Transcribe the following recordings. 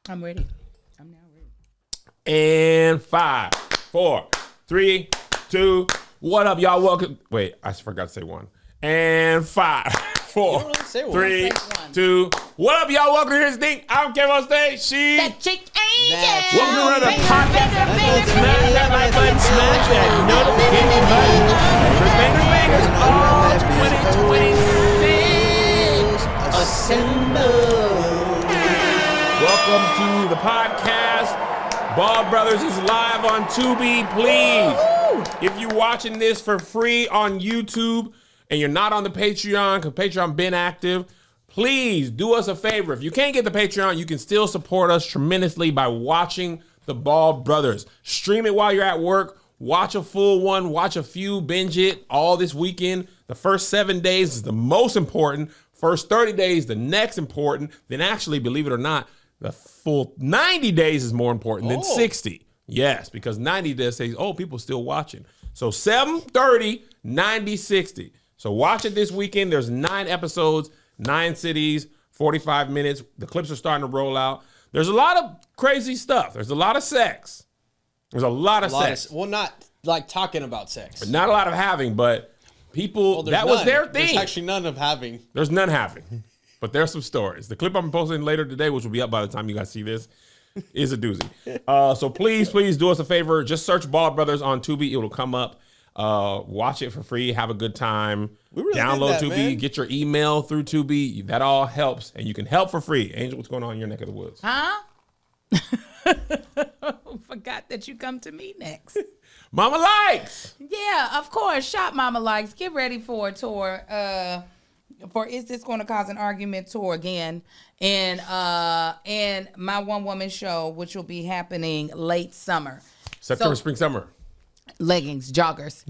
I'm ready. I'm now ready. And 5, 4, 3, 2. What up, y'all? Welcome. Wait, I forgot to say one. And 5, 4, 3, 2. What up, y'all? Welcome to Here's the Thing. I'm Kevin on stage. She. That chick ain't Welcome to the podcast. Smash that like button. Smash that notification button. Bangers, bangers. All 2026. Assemble. Welcome to the podcast. Ball Brothers is live on Tubi. Please, if you're watching this for free on YouTube and you're not on the Patreon, because Patreon been active, please do us a favor. If you can't get the Patreon, you can still support us tremendously by watching the Ball Brothers. Stream it while you're at work. Watch a full one. Watch a few. Binge it all this weekend. The first 7 days is the most important. First 30 days, the next important. Then actually, believe it or not, the full 90 days is more important than 60. Yes, because 90 days says, oh, people still watching. So 7:30, 90, 60. So watch it this weekend. There's 9 episodes, 9 cities, 45 minutes. The clips are starting to roll out. There's a lot of crazy stuff. There's a lot of sex. There's a lot of sex. Well, not like talking about sex. Not a lot of having, but people, that was their thing. There's actually none of having. There's none having. But there's some stories. The clip I'm posting later today, which will be up by the time you guys see this, is a doozy. So please do us a favor. Just search Ball Brothers on Tubi. It will come up. Watch it for free. Have a good time. Really Download Tubi. Man. Get your email through Tubi. That all helps. And you can help for free. Angel, what's going on in your neck of the woods? Huh? Forgot that you come to me next. Mama Likes. Yeah, of course. Shop Mama Likes. Get ready for a tour. For Is This Going to Cause an Argument tour again. And my one-woman show, which will be happening late summer. September, spring, summer. Leggings, joggers.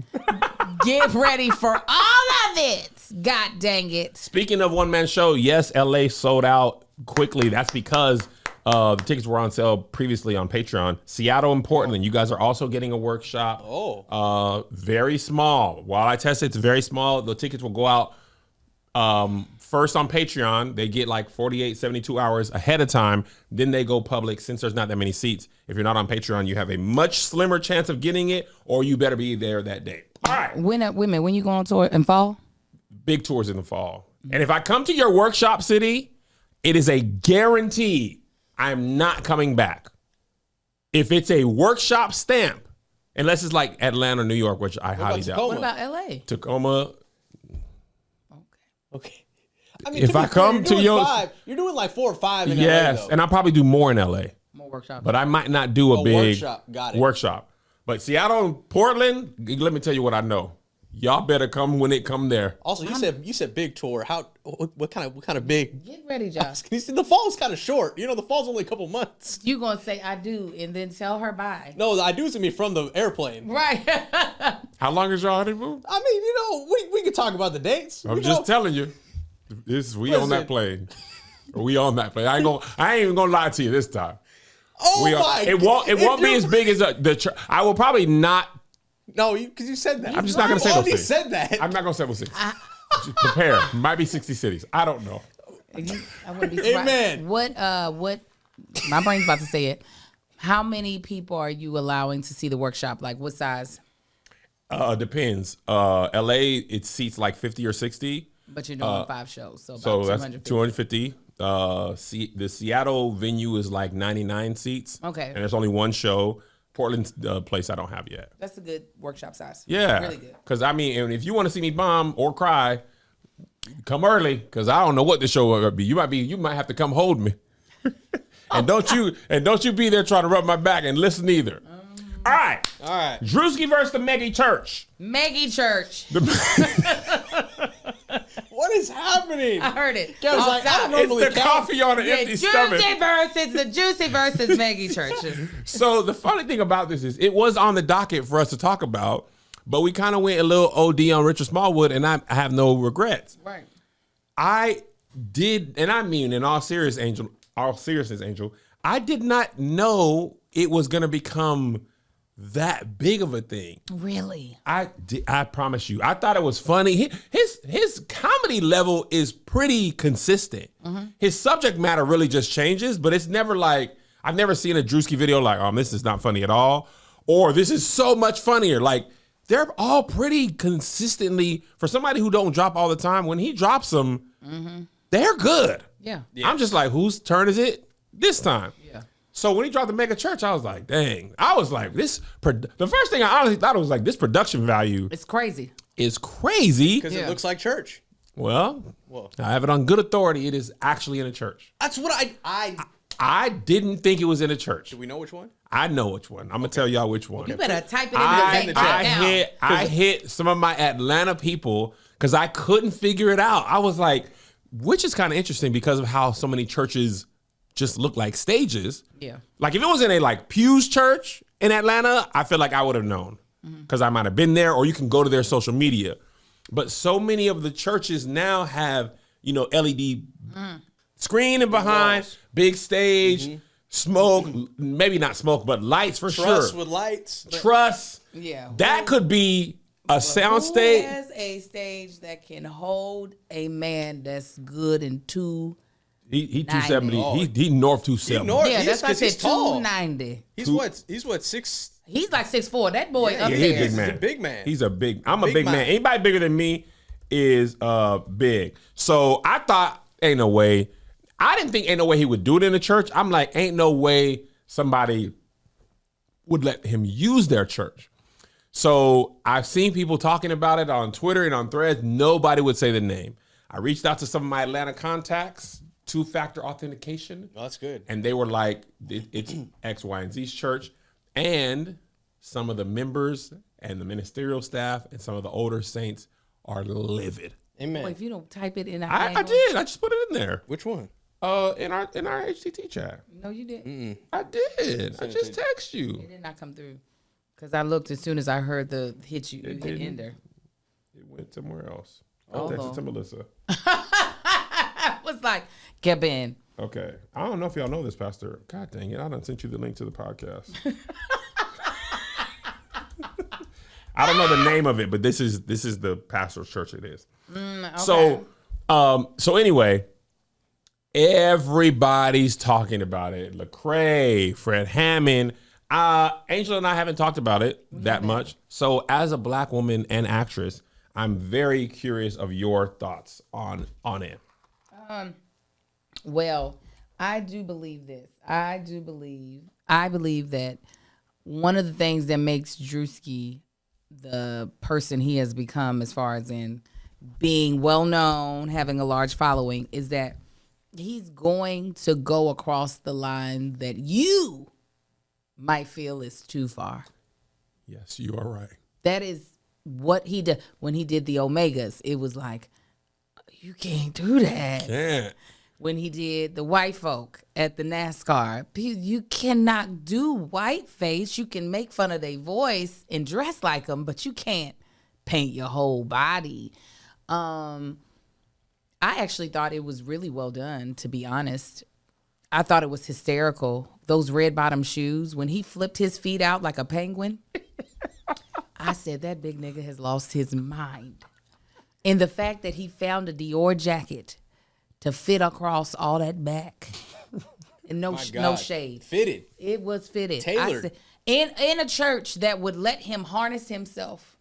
Get ready for all of it. God dang it. Speaking of one-man show, yes, LA sold out quickly. That's because the tickets were on sale previously on Patreon. Seattle and Portland, you guys are also getting a workshop. Very small. While I test it, it's very small. The tickets will go out first on Patreon. They get like 48, 72 hours ahead of time. Then they go public. Since there's not that many seats, if you're not on Patreon, you have a much slimmer chance of getting it, or you better be there that day. All right. When you go on tour in fall? Big tours in the fall. And if I come to your workshop city, it is a guarantee I'm not coming back. If it's a workshop stamp, unless it's like Atlanta, New York, which I highly doubt. What about LA? Tacoma. Okay. I mean, if I come to your, you're doing like 4 or 5 in yes, LA, though. and I'll probably do more in LA. More workshops. But I might not do a big workshop. Got it. workshop. But Seattle and Portland, let me tell you what I know. Y'all better come when it come there. Also, you said big tour. What kind of big? Get ready, Josh. The fall's kind of short. You know, the fall's only a couple months. You gonna say I do and then tell her bye. No, the I do's gonna be from the airplane. Right. How long is your honeymoon? I mean, we can talk about the dates. I'm just telling you. On that plane. We on that plane. I ain't even gonna lie to you this time. Oh my! It won't be as big as I will probably not. No, because you said that. I'm just not gonna say those things. Said that. I'm not gonna say those things. Prepare. Might be 60 cities. I don't know. I wouldn't be surprised. Amen. What? My brain's about to say it. How many people are you allowing to see the workshop? Like what size? Depends. LA, it seats like 50 or 60. But you're doing 5 shows, so about that's 250. The Seattle venue is like 99 seats. Okay. And there's only one show. Portland's the place I don't have yet. That's a good workshop size. Yeah. Really good. Because, I mean, and if you want to see me bomb or cry, come early, because I don't know what the show will be. You might have to come hold me. and don't you be there trying to rub my back and listen either. All right. Druski versus the Maggie Church. Maggie Church. What is happening? I heard it. I was like, I don't normally it's the coffee on an empty stomach. The Juicy versus Maggie Churches. So the funny thing about this is it was on the docket for us to talk about, but we kind of went a little OD on Richard Smallwood, and I have no regrets. Right. I did, and I mean in all seriousness, Angel, I did not know it was going to become that big of a thing. Really? I promise you. I thought it was funny. His comedy level is pretty consistent. Mm-hmm. His subject matter really just changes, but it's never like I've never seen a Druski video like, this is not funny at all, or this is so much funnier. Like, they're all pretty consistently, for somebody who don't drop all the time, when he drops them, they're good. Yeah. I'm just like, whose turn is it this time? Yeah. So when he dropped the Mega Church, I was like, dang. I was like, the first thing I honestly thought was like, this production value It's crazy. is crazy. Because it looks like church. Well, I have it on good authority. It is actually in a church. That's what I didn't think it was in a church. Do we know which one? I know which one. I'm gonna tell y'all which one. You better type it in the chat now. I hit some of my Atlanta people because I couldn't figure it out. I was like, which is kind of interesting because of how so many churches just look like stages. Yeah. Like if it was in a like Pew's church in Atlanta, I feel like I would have known because I might have been there, or you can go to their social media. But so many of the churches now have, LED screen behind, big stage, smoke, maybe not smoke, but lights for sure. Truss with lights. Truss. Yeah. That could be a sound Who stage. has a stage that can hold a man that's good in two? He 270. Oh. He north 270. north. Yeah, that's why I said he's tall. 290. He's what, 6? He's like 6'4". That boy up Yeah, there. he's a big man. He's a big man. He's a big. I'm a Big big man. man. Anybody bigger than me is big. So I thought, ain't no way. I didn't think ain't no way he would do it in the church. I'm like, ain't no way somebody would let him use their church. So I've seen people talking about it on Twitter and on Threads. Nobody would say the name. I reached out to some of my Atlanta contacts, 2-factor authentication. Oh, that's good. And they were like, it's X, Y, and Z's church. And some of the members and the ministerial staff and some of the older saints are livid. Amen. Boy, if you don't type it in, I did. I just put it in there. Which one? In our HTT chat. No, you didn't. I did. I just text you. It did not come through. Because I looked as soon as I heard the hit you hit didn't. ender. It went somewhere else. Oh, I texted Lord. to Melissa. I was like, get in. Okay. I don't know if y'all know this, Pastor. God dang it. I done sent you the link to the podcast. I don't know the name of it, but this is the pastor's church it is. Okay. So anyway, everybody's talking about it. Lecrae, Fred Hammond. Angela and I haven't talked about it that much. So as a black woman and actress, I'm very curious of your thoughts on it. Well, I do believe this. I believe that one of the things that makes Druski the person he has become, as far as in being well known, having a large following, is that he's going to go across the line that you might feel is too far. Yes, you are right. That is what he did when he did the Omegas. It was like, you can't do that. Yeah. When he did the white folk at the NASCAR, you cannot do whiteface. You can make fun of their voice and dress like them, but you can't paint your whole body. I actually thought it was really well done, to be honest. I thought it was hysterical. Those red bottom shoes, when he flipped his feet out like a penguin, I said, that big nigga has lost his mind. And the fact that he found a Dior jacket to fit across all that back. And no shade. Fitted. It was fitted. Tailored. In a church that would let him harness himself.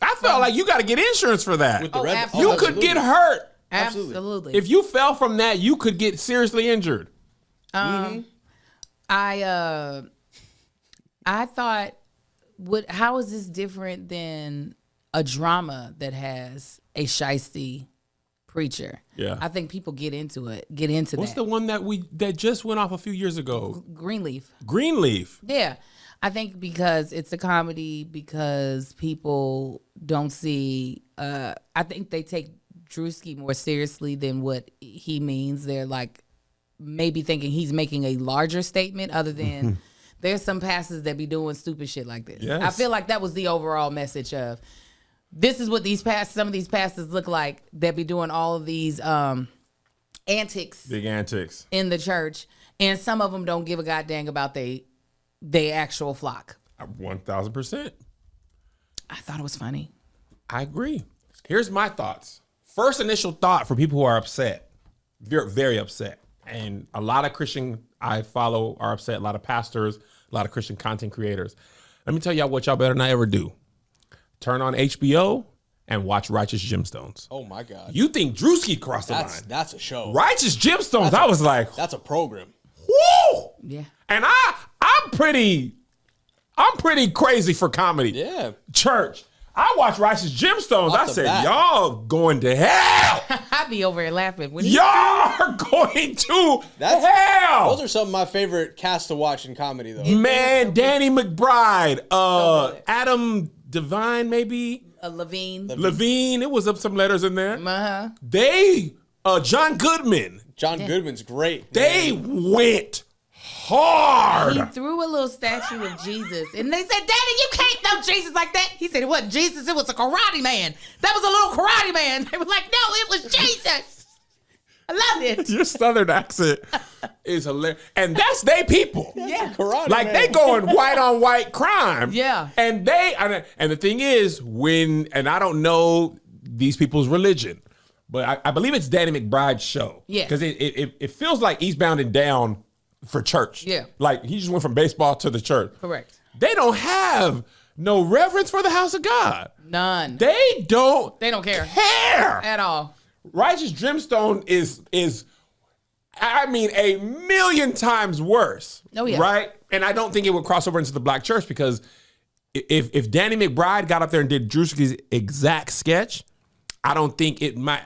I felt like you got to get insurance for that. With the Oh, red. absolutely. You could get hurt. Absolutely. If you fell from that, you could get seriously injured. I thought, how is this different than a drama that has a shiesty preacher? Yeah. I think people get into What's that. the one that just went off a few years ago? Greenleaf. Greenleaf. Yeah. I think because it's a comedy, because people don't see, I think they take Druski more seriously than what he means. They're like maybe thinking he's making a larger statement other than there's some pastors that be doing stupid shit like this. Yes. I feel like that was the overall message of this is what some of these pastors look like that be doing all of these antics Big antics. in the church, and some of them don't give a goddamn about they actual flock. 1,000%. I thought it was funny. I agree. Here's my thoughts. First initial thought for people who are upset, very, very upset. and a lot of Christian I follow are upset. A lot of pastors, a lot of Christian content creators. Let me tell y'all what y'all better not ever do. Turn on HBO and watch Righteous Gemstones. Oh my God. You think Druski crossed the line? That's a show. Righteous Gemstones. I was like, that's a program. whoo! Yeah. And I'm pretty crazy for comedy. Yeah. Church. I watched Righteous Gemstones. I said, bat. y'all going to hell. I be over here laughing. When Y'all are going to hell. Those are some of my favorite casts to watch in comedy, though. Man, Danny McBride, good. Adam Devine, maybe. Levine. Levine. It was up some letters in there. Uh-huh. They, John Goodman. John Goodman's great. They went hard. He threw a little statue of Jesus, and they said, "Daddy, you can't know Jesus like that." He said, "It wasn't Jesus. It was a karate man. That was a little karate man." They were like, "No, it was Jesus." I love it. Your Southern accent is hilarious, and that's they people. Yeah. Karate Like man. they going white on white crime. Yeah. And and the thing is, and I don't know these people's religion, but I believe it's Danny McBride's show. Yeah. Because it feels like Eastbound and Down for church. Yeah. Like he just went from baseball to the church. Correct. They don't have no reverence for the house of God. None. They don't care care. at all. Righteous Gemstone is I mean a million times worse. Oh, yeah. Right? And I don't think it would cross over into the black church because if Danny McBride got up there and did Druski's exact sketch, I don't think it might.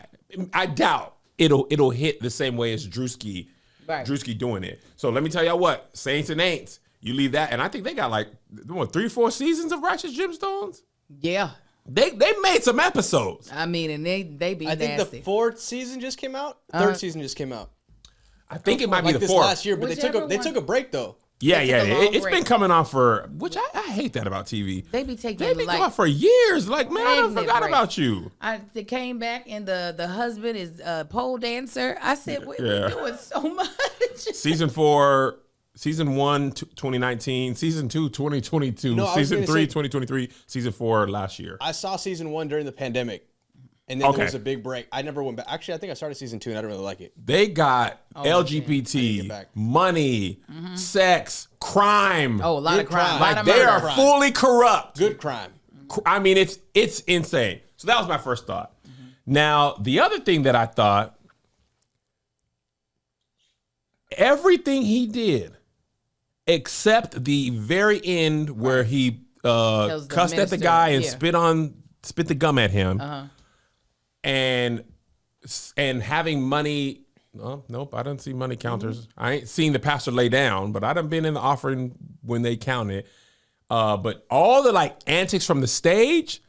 I doubt it'll hit the same way as Druski. Right. Druski doing it. So let me tell y'all what, Saints and Ain'ts, you leave that, and I think they got like 3-4 seasons of Righteous Gemstones. Yeah. They made some episodes. I mean, and they be I think nasty. the 4th season just came out. 3rd season just came out. I think it might be Like the this 4th. last year, but they Whichever took a break though. Yeah, They took a long it's been break. coming on for, which I hate that about TV. They be taking They been like going for years. Like, man, I done pregnant forgot breaks. about you. They came back and the husband is a pole dancer. I said, we're doing so much. Season 4, Season 1, 2019, Season 2, 2022, No, I was Season gonna 3, say- 2023, Season 4 last year. I saw season 1 during the pandemic, and then Okay. there was a big break. I never went back. Actually, I think I started season 2, and I didn't really like it. They got I need to LGBT, get back. money, sex, crime. Oh, a lot of Good crime. crime. Lot like of they murder. are crime. fully corrupt. Good crime. I mean, it's insane. So that was my first thought. Now, the other thing that I thought, everything he did, except the very end where he Tells the cussed at the minister, guy and yeah. spit the gum at him, and having money. Oh, nope, I didn't see money counters. I ain't seen the pastor lay down, but I done been in the offering when they counted. But all the like antics from the stage,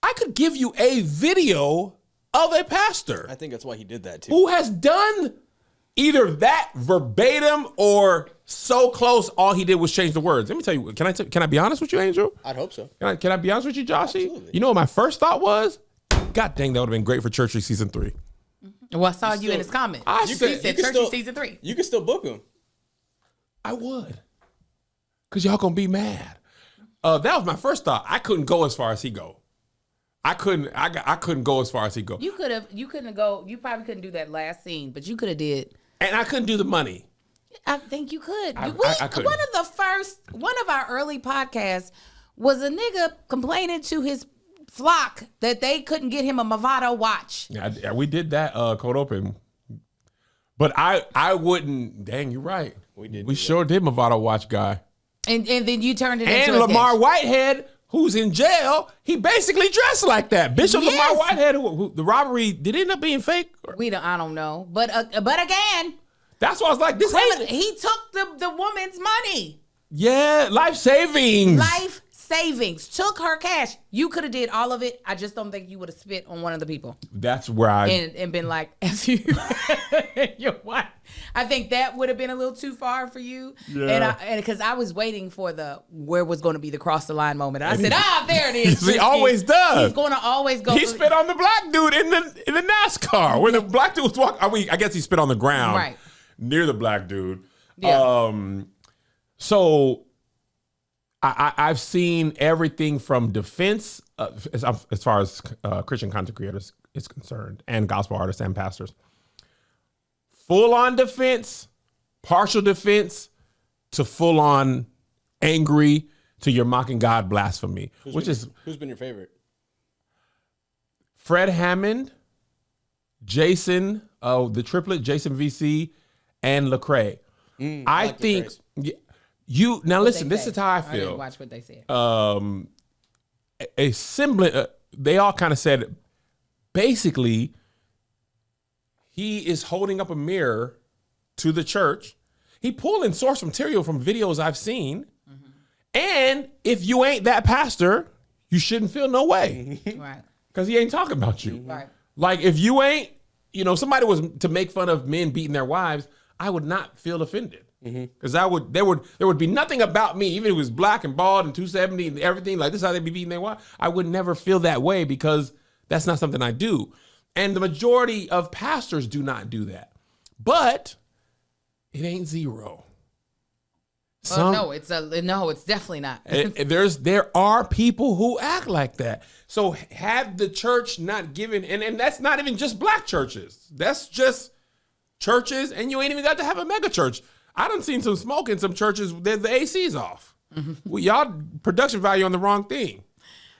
I could give you a video of a pastor I think that's why he did that too. who has done either that verbatim or so close. All he did was change the words. Let me tell you. Can I be honest with you, Angel? I'd hope so. Can I be honest with you, Joshy? Absolutely. You know what my first thought was? God dang, that would have been great for Churchy season 3. Well, I saw you in his comment. I He said- said could Churchy still- season 3. You can still book him. I would, cause y'all gonna be mad. That was my first thought. I couldn't go as far as he go. I couldn't go as far as he go, You couldn't go. You probably couldn't do that last scene, but you could have did. and I couldn't do the money. I think you could. I couldn't. One of our early podcasts was a nigga complaining to his flock that they couldn't get him a Movado watch. Yeah, we did that cold open, but I wouldn't. Dang, you're right. We sure did Movado watch guy. And then you turned it And into a Lamar sketch. Whitehead, who's in jail, he basically dressed like that. Bishop Yes. Lamar Whitehead, who the robbery did it end up being fake. I don't know. But again, That's why I was like, this ain't. he took the woman's money. Yeah, life savings. Life savings. Took her cash. You could have did all of it. I just don't think you would have spit on one of the people That's where I. and been like, F you. Your wife. I think that would have been a little too far for you. Yeah. And because I was waiting for where was going to be the cross the line moment. And I said, there it is. He always does. He's going to always go. He spit on the black dude in the NASCAR where the black dude was walking. I guess he spit on the ground, Right. near the black dude. Yeah. So I've seen everything from defense as far as Christian content creators is concerned, and gospel artists and pastors, full on defense, partial defense, to full on angry to your mocking God blasphemy, who's been your favorite? Fred Hammond, Jason, the triplet, Jason VC, and Lecrae. I think you now listen. This is how I feel. I didn't watch what they said. A semblant. They all kind of said, basically, he is holding up a mirror to the church. He pulling source material from videos I've seen. And if you ain't that pastor, you shouldn't feel no way. Right. Because he ain't talking about you. Right. Like if you ain't, somebody was to make fun of men beating their wives, I would not feel offended. Because there would be nothing about me, even if it was black and bald and 270 and everything, like this is how they be beating their wife. I would never feel that way because that's not something I do. And the majority of pastors do not do that. But it ain't zero. It's definitely not. There are people who act like that. So have the church not given, and that's not even just black churches. That's just churches, and you ain't even got to have a mega church. I done seen some smoke in some churches. The AC's off. Well, y'all production value on the wrong thing.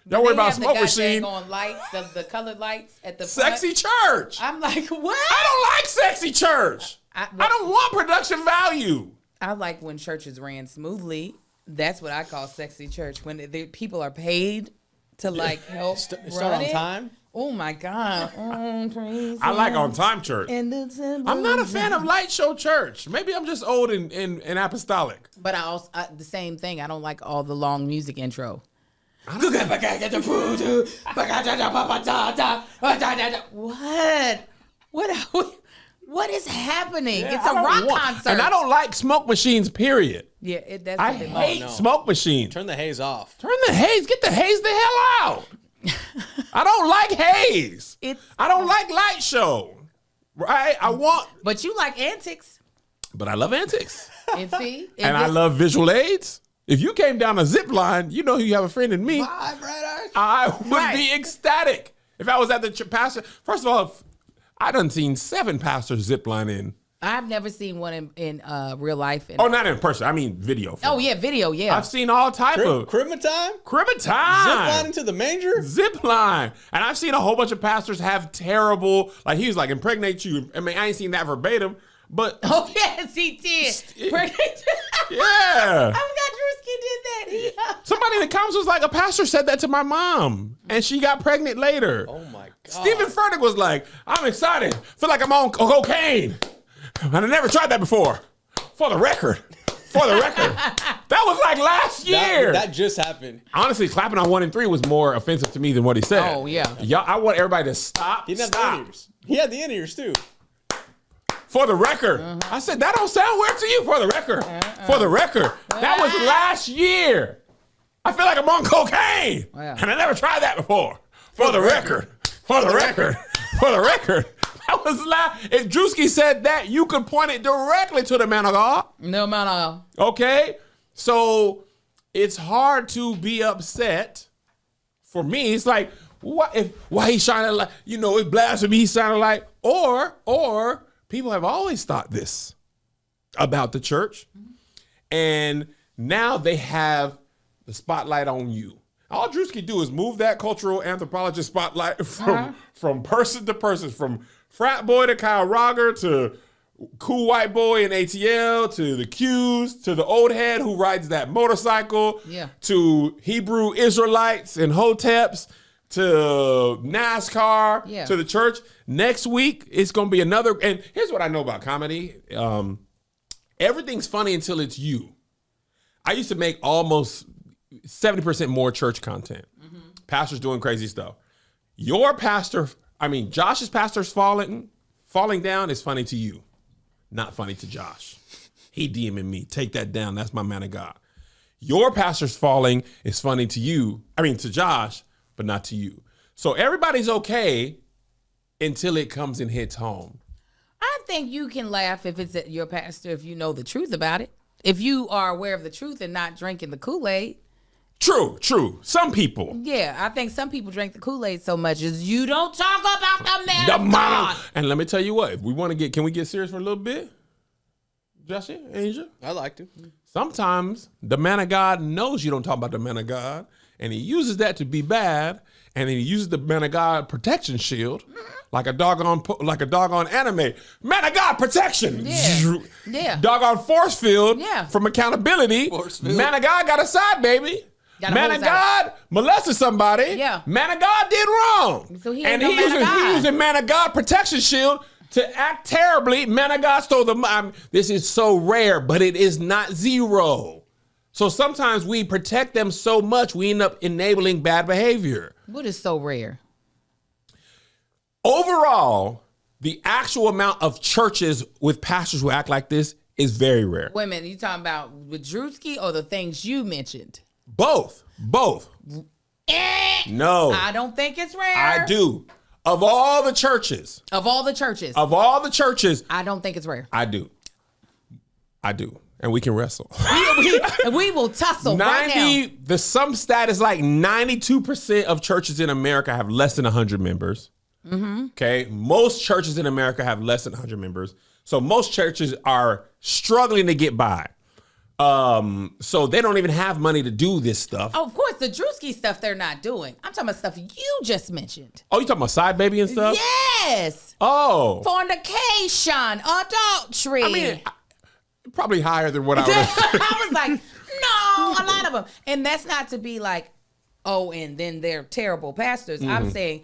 Don't worry about smoke machine. On lights, the colored lights at the sexy front. Church. I'm like, what? I don't like sexy church. I don't want production value. I like when churches ran smoothly. That's what I call sexy church. When the people are paid to help Start run on it. time. Oh my God. Praise I like Him. on time church. And I'm not a fan of light show church. Maybe I'm just old and apostolic. But I also the same thing. I don't like all the long music intro. What is happening? It's a rock concert. And I don't like smoke machines, period. Yeah, that's I what they hate like. smoke machines. Turn the haze off. Turn the haze. Get the haze the hell out. I don't like haze. I don't like light show. Right? But you like antics. But I love antics. And see? And I love visual aids. If you came down a zip line, you know you have a friend in me. I would be ecstatic. If I was at the pastor. First of all, I done seen 7 pastors zip line in. I've never seen one in real life. Not in person. I mean video. Oh, yeah, video, yeah. I've seen all type of. Cribma time? Cribma time. Zip line into the manger? Zip line. And I've seen a whole bunch of pastors have terrible, like he was like, impregnate you. I mean, I ain't seen that verbatim, but. Oh, yes, he did. Yeah. I forgot Druski did that. Somebody in the comments was like, a pastor said that to my mom, and she got pregnant later. Oh, my God. Stephen Furtick was like, I'm excited. Feel like I'm on cocaine. And I never tried that before. For the record. That was like last year. That just happened. Honestly, clapping on 1 and 3 was more offensive to me than what he said. Oh, yeah. Y'all, I want everybody to stop. He didn't have the in-ears. He had the in-ears, too. For the record. I said, that don't sound weird to you. For the record. For the record. That was last year. I feel like I'm on cocaine. Yeah. And I never tried that before. For the record. For the record. For the record. That was last. If Druski said that, you could point it directly to the man of God. No man of Okay? So it's hard to be upset. For me, it's like, why he shining like, it blasphemy, he's shining like, or people have always thought this about the church. And now they have the spotlight on you. All Druski do is move that cultural anthropologist spotlight from person to person, from frat boy to Kyle Rogger to cool white boy in ATL to the Qs to the old head who rides that motorcycle to Hebrew Israelites and Hoteps to NASCAR to the church. Next week, it's going to be another. And here's what I know about comedy. Everything's funny until it's you. I used to make almost 70% more church content. Pastors doing crazy stuff. Josh's pastor's falling down is funny to you. Not funny to Josh. He DMing me. Take that down. That's my man of God. Your pastor's falling is funny to you. To Josh, but not to you. So everybody's okay until it comes and hits home. I think you can laugh if it's at your pastor if you know the truth about it. If you are aware of the truth and not drinking the Kool-Aid True. Some people. Yeah, I think some people drink the Kool-Aid so much is you don't talk about the man of God. And let me tell you what, if we want to can we get serious for a little bit? Jesse, Angel? I like to. Sometimes the man of God knows you don't talk about the man of God, and he uses that to be bad, and then he uses the man of God protection shield, like a doggone anime. Man of God protection. Yeah. Doggone force field Yeah. from accountability. Force field. Man of God got a side, baby. Got a Man whole of side. God molested somebody. Yeah. Man of God did wrong. So he and ain't no man of God. he used a man of God protection shield to act terribly. Man of God stole this is so rare, but it is not zero. So sometimes we protect them so much, we end up enabling bad behavior. What is so rare? Overall, the actual amount of churches with pastors who act like this is very rare. Wait a minute, you talking about with Druski or the things you mentioned? Both. No. I don't think it's rare. I do. Of all the churches, Of all the churches, I don't think it's rare. do. And we can wrestle. we will tussle right now. Some stat is like 92% of churches in America have less than 100 members. Mm-hmm. Okay. Most churches in America have less than 100 members. So most churches are struggling to get by. So they don't even have money to do this stuff. Oh, of course, the Druski stuff they're not doing. I'm talking about stuff you just mentioned. Oh, you talking about side baby and stuff? Yes. Oh. Fornication, adultery. I mean, probably higher than what I would I was like, no, a lot of them. And that's not to be like, oh, and then they're terrible pastors. I'm saying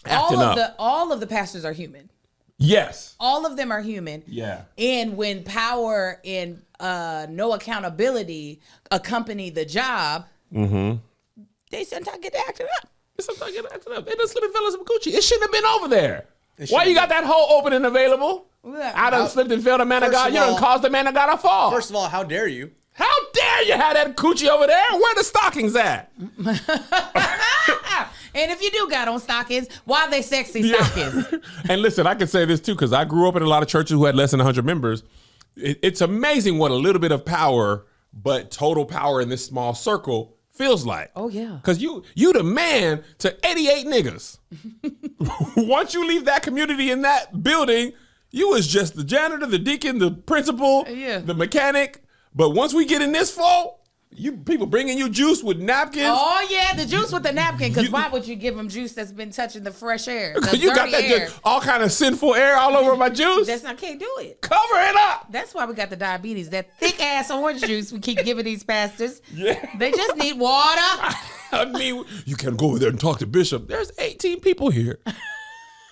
all of the pastors are human. Yes. All of them are human. Yeah. And when power and no accountability accompany the job, they sometimes get acted up. They just slipping fell in some Gucci. It shouldn't have been over there. Why you got that hole open and available? I done slipped and fell the man of God. You done caused the man of God to fall. First of all, how dare you? How dare you have that coochie over there? Where the stockings at? And if you do got on stockings, why are they sexy stockings? And listen, I can say this too, because I grew up in a lot of churches who had less than 100 members. It's amazing what a little bit of power, but total power in this small circle feels like. Oh, yeah. Because you the man to 88 niggas. Once you leave that community in that building, you was just the janitor, the deacon, the principal, the mechanic. But once we get in this fall, you people bringing you juice with napkins. Oh yeah, the juice with the napkin. Because why would you give them juice that's been touching the fresh air? The you got that air. just all kind of sinful air all over my juice. I can't do it. Cover it up. That's why we got the diabetes. That thick ass orange juice we keep giving these pastors. Yeah. They just need water. I mean, you can go over there and talk to Bishop. There's 18 people here.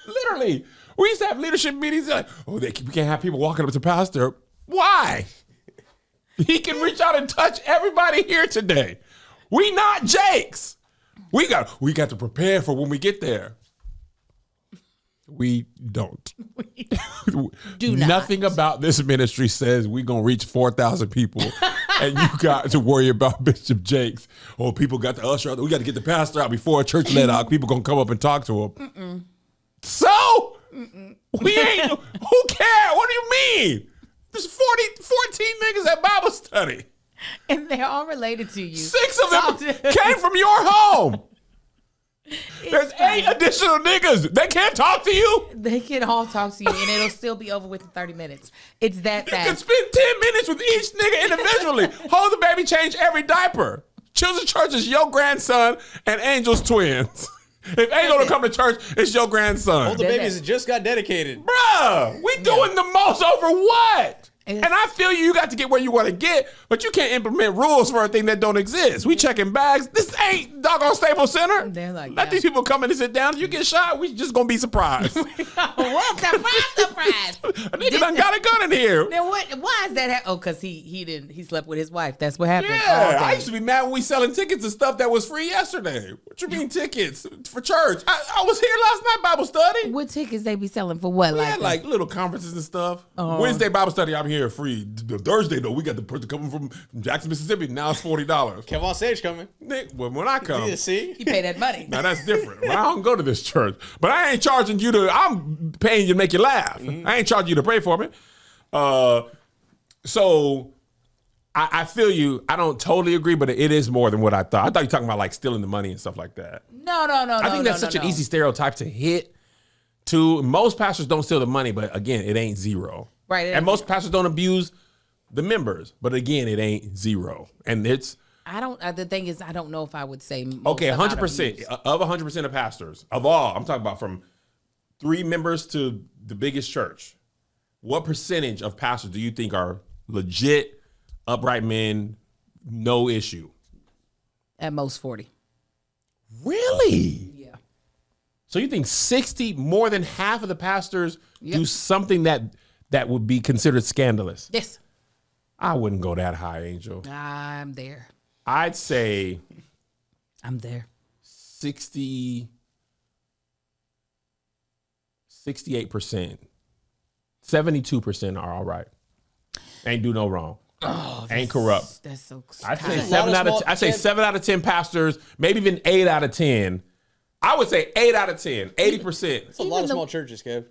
Literally. We used to have leadership meetings like, we can't have people walking up to pastor. Why? He can reach out and touch everybody here today. We not Jakes. We got to prepare for when we get there. We don't. Do not. Nothing about this ministry says we're going to reach 4,000 people and you got to worry about Bishop Jakes. Oh, people got to usher out. We got to get the pastor out before a church let out. People going to come up and talk to him. So? We ain't, who cares? What do you mean? There's 14 niggas at Bible study. And they're all related to you. 6 of them came from your home. There's 8 additional niggas. They can't talk to you. They can all talk to you, and it'll still be over with in 30 minutes. It's that You can fast. spend 10 minutes with each nigga individually. Hold the baby, change every diaper. Children's Church is your grandson and Angel's twins. If Angel don't come to church, it's your grandson. All the babies that just got dedicated. Bruh, we doing the most over what? And I feel you got to get where you want to get, but you can't implement rules for a thing that don't exist. We checking bags. This ain't doggone Staples Center. They're like, Let these people come in and sit down. If you get shot, we just gonna be surprised. What? Surprise. A nigga done got a gun in here. Then what? Why is that? Oh, because he slept with his wife. That's what happened. Yeah, I used to be mad when we selling tickets and stuff that was free yesterday. What you mean tickets for church? I was here last night Bible study. What tickets they be selling for what? We had like little conferences and stuff. Wednesday Bible study, I'm here free. Thursday though, we got the person coming from Jackson, Mississippi. Now it's $40. Kevin Sage coming. Nick, when I come, you see, you pay that money. Now that's different. Well, I don't go to this church, but I ain't charging you to. I'm paying you to make you laugh. I ain't charging you to pray for me. So I feel you. I don't totally agree, but it is more than what I thought. I thought you were talking about like stealing the money and stuff like that. No. I think that's such an easy stereotype to hit. Most pastors don't steal the money, but again, it ain't zero. Right. And most pastors don't abuse the members, but again, it ain't zero. And it's the thing is, I don't know if I would say okay. 100% of 100% of pastors of all. I'm talking about from 3 members to the biggest church. What percentage of pastors do you think are legit, upright men, no issue? At most 40. Really? Yeah. So you think 60, more than half of the pastors do something that would be considered scandalous? Yes. I wouldn't go that high, Angel. I'm there. I'd say I'm there. 68%. 72% are all right. Ain't do no wrong. Oh, ain't corrupt. That's so. I'd say kind. 7 out of 10 pastors, maybe even 8 out of 10. I would say 8 out of 10, 80%. It's a lot of small churches, Kev.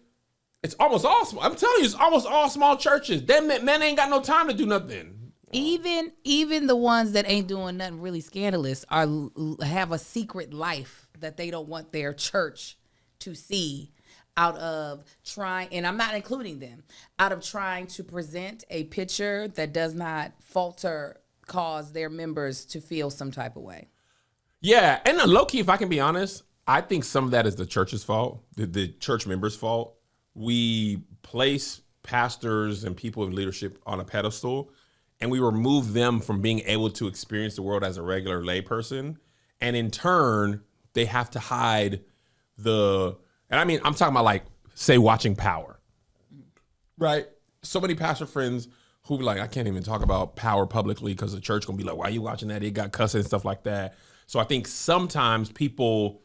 It's almost all small. I'm telling you, it's almost all small churches. Them men ain't got no time to do nothing. Even the ones that ain't doing nothing really scandalous have a secret life that they don't want their church to see, out of trying, and I'm not including them, out of trying to present a picture that does not cause their members to feel some type of way. Yeah, and low key, if I can be honest, I think some of that is the church's fault, the church members' fault. We place pastors and people in leadership on a pedestal, and we remove them from being able to experience the world as a regular layperson. And in turn, they have to hide and I mean, I'm talking about like, say, watching Power, right? So many pastor friends who be like, I can't even talk about Power publicly because the church gonna be like, why are you watching that? It got cussing and stuff like that. So I think sometimes people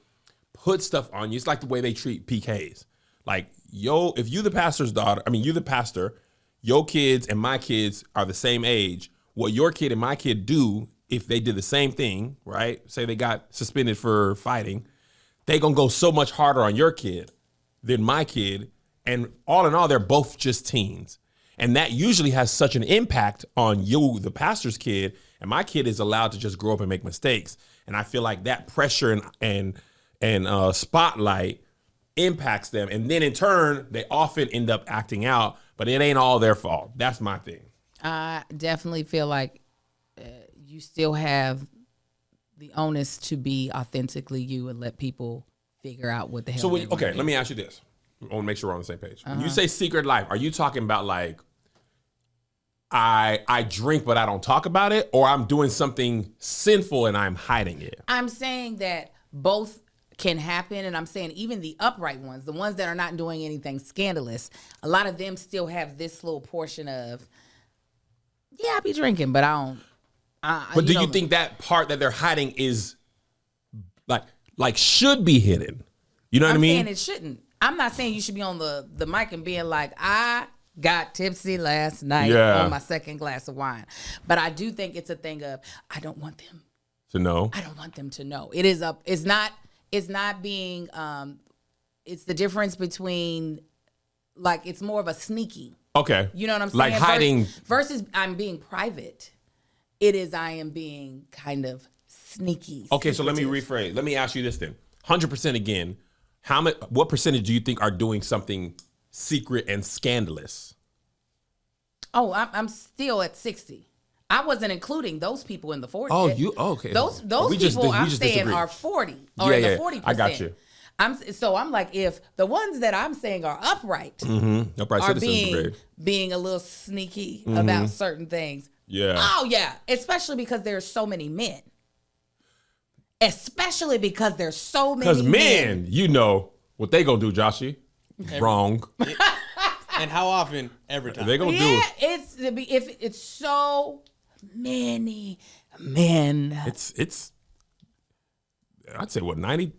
put stuff on you. It's like the way they treat PKs. Like, if you the pastor's daughter, you the pastor, your kids and my kids are the same age. What your kid and my kid do, if they did the same thing, right? Say they got suspended for fighting, they gonna go so much harder on your kid than my kid. And all in all, they're both just teens. And that usually has such an impact on you, the pastor's kid, and my kid is allowed to just grow up and make mistakes. And I feel like that pressure and spotlight impacts them. And then in turn, they often end up acting out, but it ain't all their fault. That's my thing. I definitely feel like you still have the onus to be authentically you and let people figure out what the hell. So, let me ask you this. I want to make sure we're on the same page. When you say secret life, are you talking about like, I drink but I don't talk about it, or I'm doing something sinful and I'm hiding it? I'm saying that both can happen, and I'm saying even the upright ones, the ones that are not doing anything scandalous, a lot of them still have this little portion of, I be drinking, but I don't. But do you think that part that they're hiding is like should be hidden? You know what I mean? I'm saying it shouldn't. I'm not saying you should be on the mic and being like, I got tipsy last night on my second glass of wine. But I do think it's a thing of, I don't want them to know. I don't want them to know. It's not being, it's the difference between, like, it's more of a sneaky. Okay. You know what I'm saying? Like hiding. Versus I'm being private. It is I am being kind of sneaky. Okay, so let me rephrase. Let me ask you this then. 100% again. What percentage do you think are doing something secret and scandalous? Oh, I'm still at 60. I wasn't including those people in the 40. Okay. Those people I'm saying are 40 or in the 40%. I got you. I'm like, if the ones that I'm saying are upright, upright are citizens being a little sneaky about certain things. Yeah. Oh yeah, especially because there's so many men. Especially because there's so many men. Because men, you know what they gonna do, Joshy. Wrong. And how often? Every time. They gonna do it. If it's so many men. It's I'd say what, 90,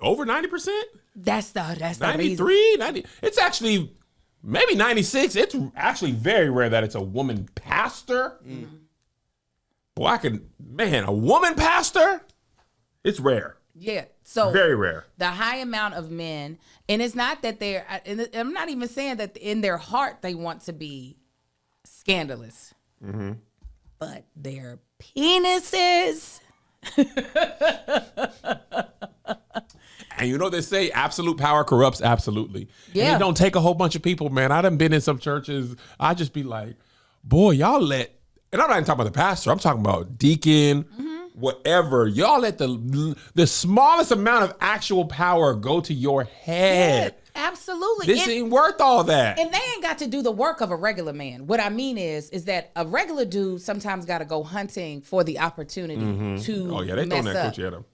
over 90%? That's the 93, 90. It's actually maybe 96. It's actually very rare that it's a woman pastor. Boy, a woman pastor? It's rare. Yeah. So very rare. The high amount of men, and it's not that I'm not even saying that in their heart they want to be scandalous. but their penises. And you know they say absolute power corrupts absolutely. Yeah. And it don't take a whole bunch of people, man. I done been in some churches. I just be like, boy, y'all let, and I'm not even talking about the pastor. I'm talking about deacon, whatever. Y'all let the smallest amount of actual power go to your head. Yeah, absolutely. This ain't worth all that. And they ain't got to do the work of a regular man. What I mean is that a regular dude sometimes got to go hunting for the opportunity to Oh yeah, they throwing mess that up. coochie at them.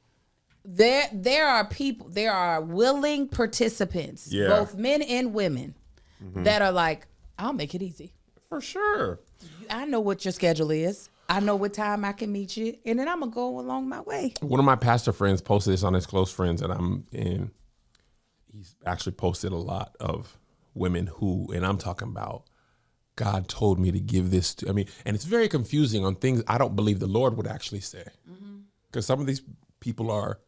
There are people, there are willing participants, Yeah. both men and women, that are like, I'll make it easy. For sure. I know what your schedule is. I know what time I can meet you, and then I'm gonna go along my way. One of my pastor friends posted this on his close friends that I'm in. He's actually posted a lot of women who, and I'm talking about, God told me to give this to, and it's very confusing on things I don't believe the Lord would actually say. Because some of these people are,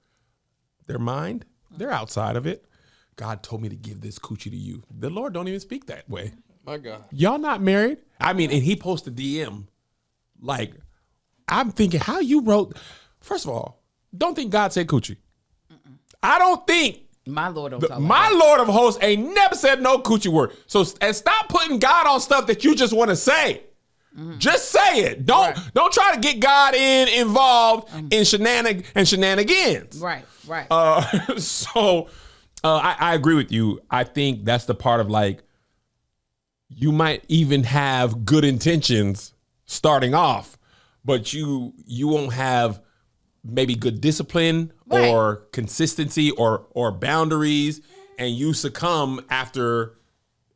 their mind, they're outside of it. God told me to give this coochie to you. The Lord don't even speak that way. My God. Y'all not married? And he posted DM. Like, I'm thinking how you wrote. First of all, don't think God said coochie. I don't think My Lord don't talk like my that. Lord of hosts ain't never said no coochie word. So, and stop putting God on stuff that you just want to say. Just say it. Don't try to get God involved in shenanigans. Right. I agree with you. I think that's the part of like, you might even have good intentions starting off, but you won't have maybe good discipline or consistency or boundaries, and you succumb after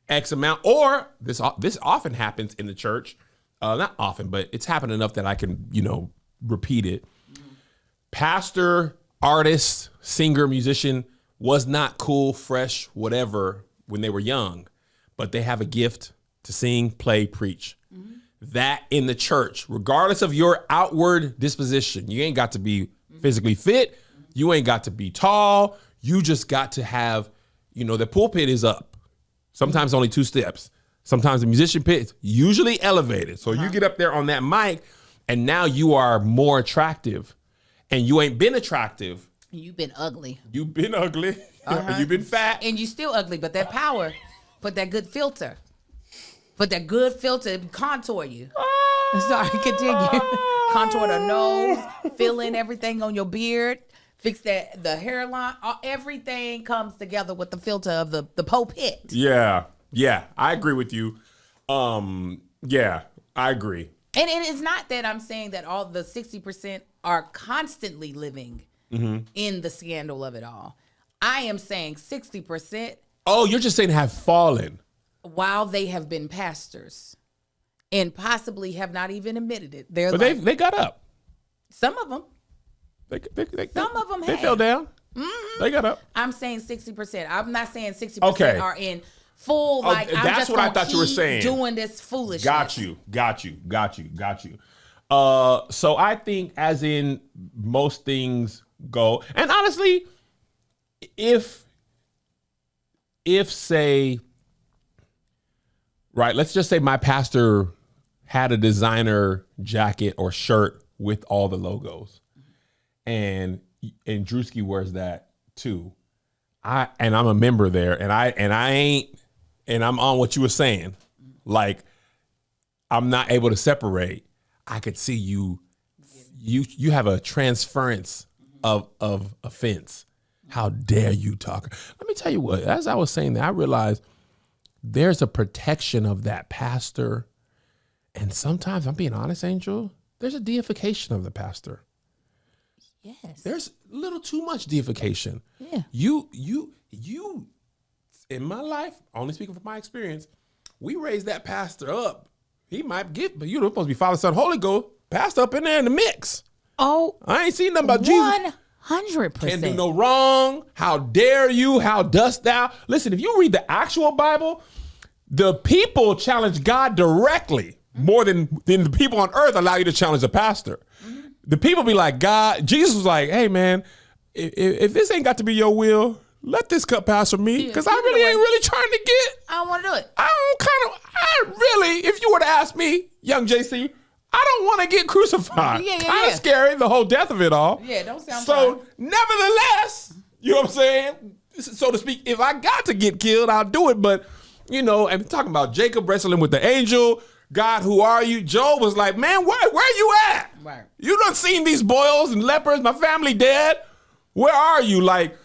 X amount. Or this often happens in the church. Not often, but it's happened enough that I can, repeat it. Pastor, artist, singer, musician was not cool, fresh, whatever when they were young, but they have a gift to sing, play, preach. That in the church, regardless of your outward disposition, you ain't got to be physically fit. You ain't got to be tall. You just got to have, the pulpit is up. Sometimes only 2 steps. Sometimes the musician pit is usually elevated. So you get up there on that mic and now you are more attractive. And you ain't been attractive. You've been ugly. You've been ugly. You've been fat. And you still ugly, but that power, put that good filter. Put that good filter, contour you. Sorry, continue. Contour the nose, fill in everything on your beard, fix the hairline. Everything comes together with the filter of the pulpit. Yeah, I agree with you. Yeah, I agree. And it's not that I'm saying that all the 60% are constantly living in the scandal of it all. I am saying 60%. Oh, you're just saying have fallen. While they have been pastors and possibly have not even admitted it. But they got up. Some of them. Some of them They fell down. They got up. I'm saying 60%. I'm not saying 60% Okay. are in full, I'm that's just what I gonna thought you were keep saying. doing this foolishness. Got you. So I think as in most things go, and honestly, if say, right, let's just say my pastor had a designer jacket or shirt with all the logos, and Druski wears that too. I'm a member there, and I'm on what you were saying. Like, I'm not able to separate. I could see you have a transference of offense. How dare you talk? Let me tell you what, as I was saying that, I realized there's a protection of that pastor. And sometimes, I'm being honest, Angel, there's a deification of the pastor. Yes. There's a little too much deification. Yeah. You, in my life, only speaking from my experience, we raised that pastor up. He might get, but you're supposed to be Father, Son, Holy Ghost, pastor up in there in the mix. Oh, I ain't seen nothing about Jesus. 100%. Can't do no wrong. How dare you? How dost thou? Listen, if you read the actual Bible, the people challenge God directly more than the people on earth allow you to challenge the pastor. The people be like, God, Jesus was like, hey man, if this ain't got to be your will, let this cup pass from me, because I really ain't really trying to get. I don't want to do it. I really, if you were to ask me, young JC, I don't want to get crucified. Yeah, Kind of scary, the whole death of it all. Yeah, don't sound so. fun. Nevertheless, you know what I'm saying, so to speak. If I got to get killed, I'll do it. But and talking about Jacob wrestling with the angel. God, who are you? Job was like, man, where you at? Right. You done seen these boils and lepers, my family dead. Where are you? Like,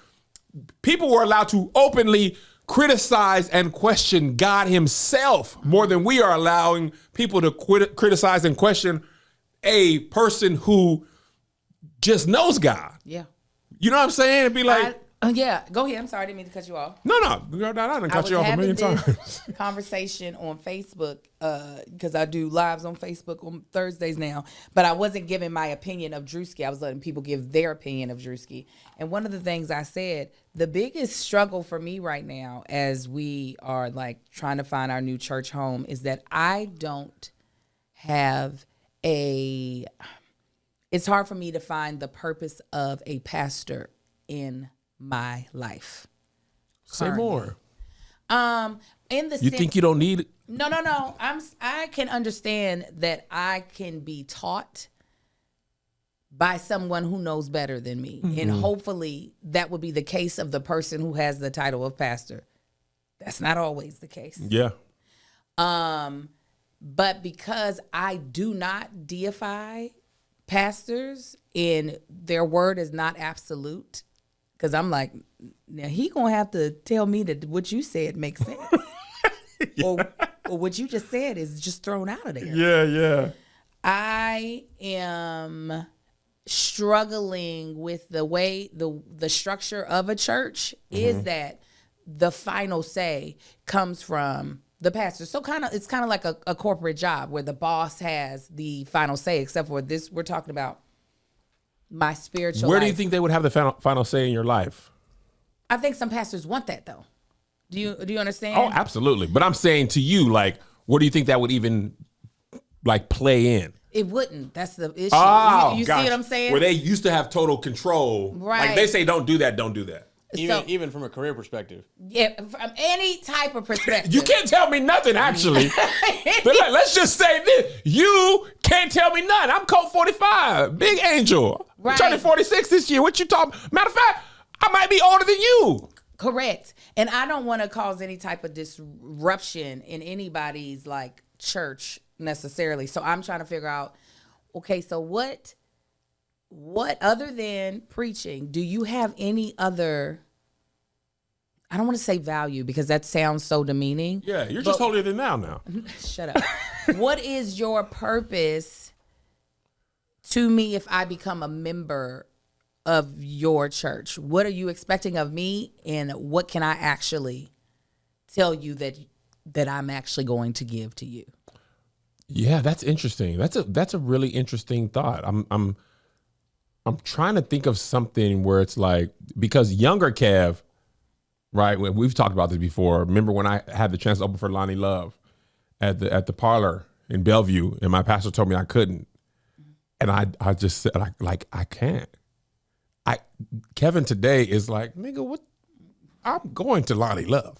people were allowed to openly criticize and question God himself more than we are allowing people to criticize and question a person who just knows God. Yeah. You know what I'm saying? It'd be like... yeah, go ahead. I'm sorry, I didn't mean to cut you off. No, I didn't cut you off a million times. Conversation on Facebook because I do lives on Facebook on Thursdays now, but I wasn't giving my opinion of Druski. I was letting people give their opinion of Druski. And one of the things I said, the biggest struggle for me right now as we are like trying to find our new church home is that I don't have it's hard for me to find the purpose of a pastor in my life. Say more. In the you think you don't need it? No. I can understand that I can be taught by someone who knows better than me, and hopefully that would be the case of the person who has the title of pastor. That's not always the case. Yeah. But because I do not deify pastors and their word is not absolute. Because I'm like, now he gonna have to tell me that what you said makes sense, or what you just said is just thrown out of there. Yeah. I am struggling with the way the structure of a church is that the final say comes from the pastor. So it's kind of like a corporate job where the boss has the final say. Except for this, we're talking about my spiritual Where life. do you think they would have the final say in your life? I think some pastors want that though. Do you understand? Oh, absolutely. But I'm saying to you, like, what do you think that would even like play in? It wouldn't. That's the issue. Oh, you see what I'm saying? Where they used to have total control. Right. Like they say, don't do that, don't do that. Even from a career perspective. Yeah, from any type of perspective. You can't tell me nothing, actually. But like, let's just say this. You can't tell me nothing. I'm code 45. Big angel. Right. I'm turning 46 this year. What you talking? Matter of fact, I might be older than you. Correct. And I don't want to cause any type of disruption in anybody's like church necessarily. So I'm trying to figure out, okay, so what other than preaching, do you have any other, I don't want to say value because that sounds so demeaning. Yeah, you're just holier than thou now. Shut up. What is your purpose to me if I become a member of your church? What are you expecting of me, and what can I actually tell you that I'm actually going to give to you? Yeah, that's interesting. That's a really interesting thought. I'm trying to think of something where it's like, because younger Kev, right? We've talked about this before. Remember when I had the chance to open for Lonnie Love at the parlor in Bellevue, and my pastor told me I couldn't, and I just said I can't. Kevin today is like, nigga, what? I'm going to Lonnie Love.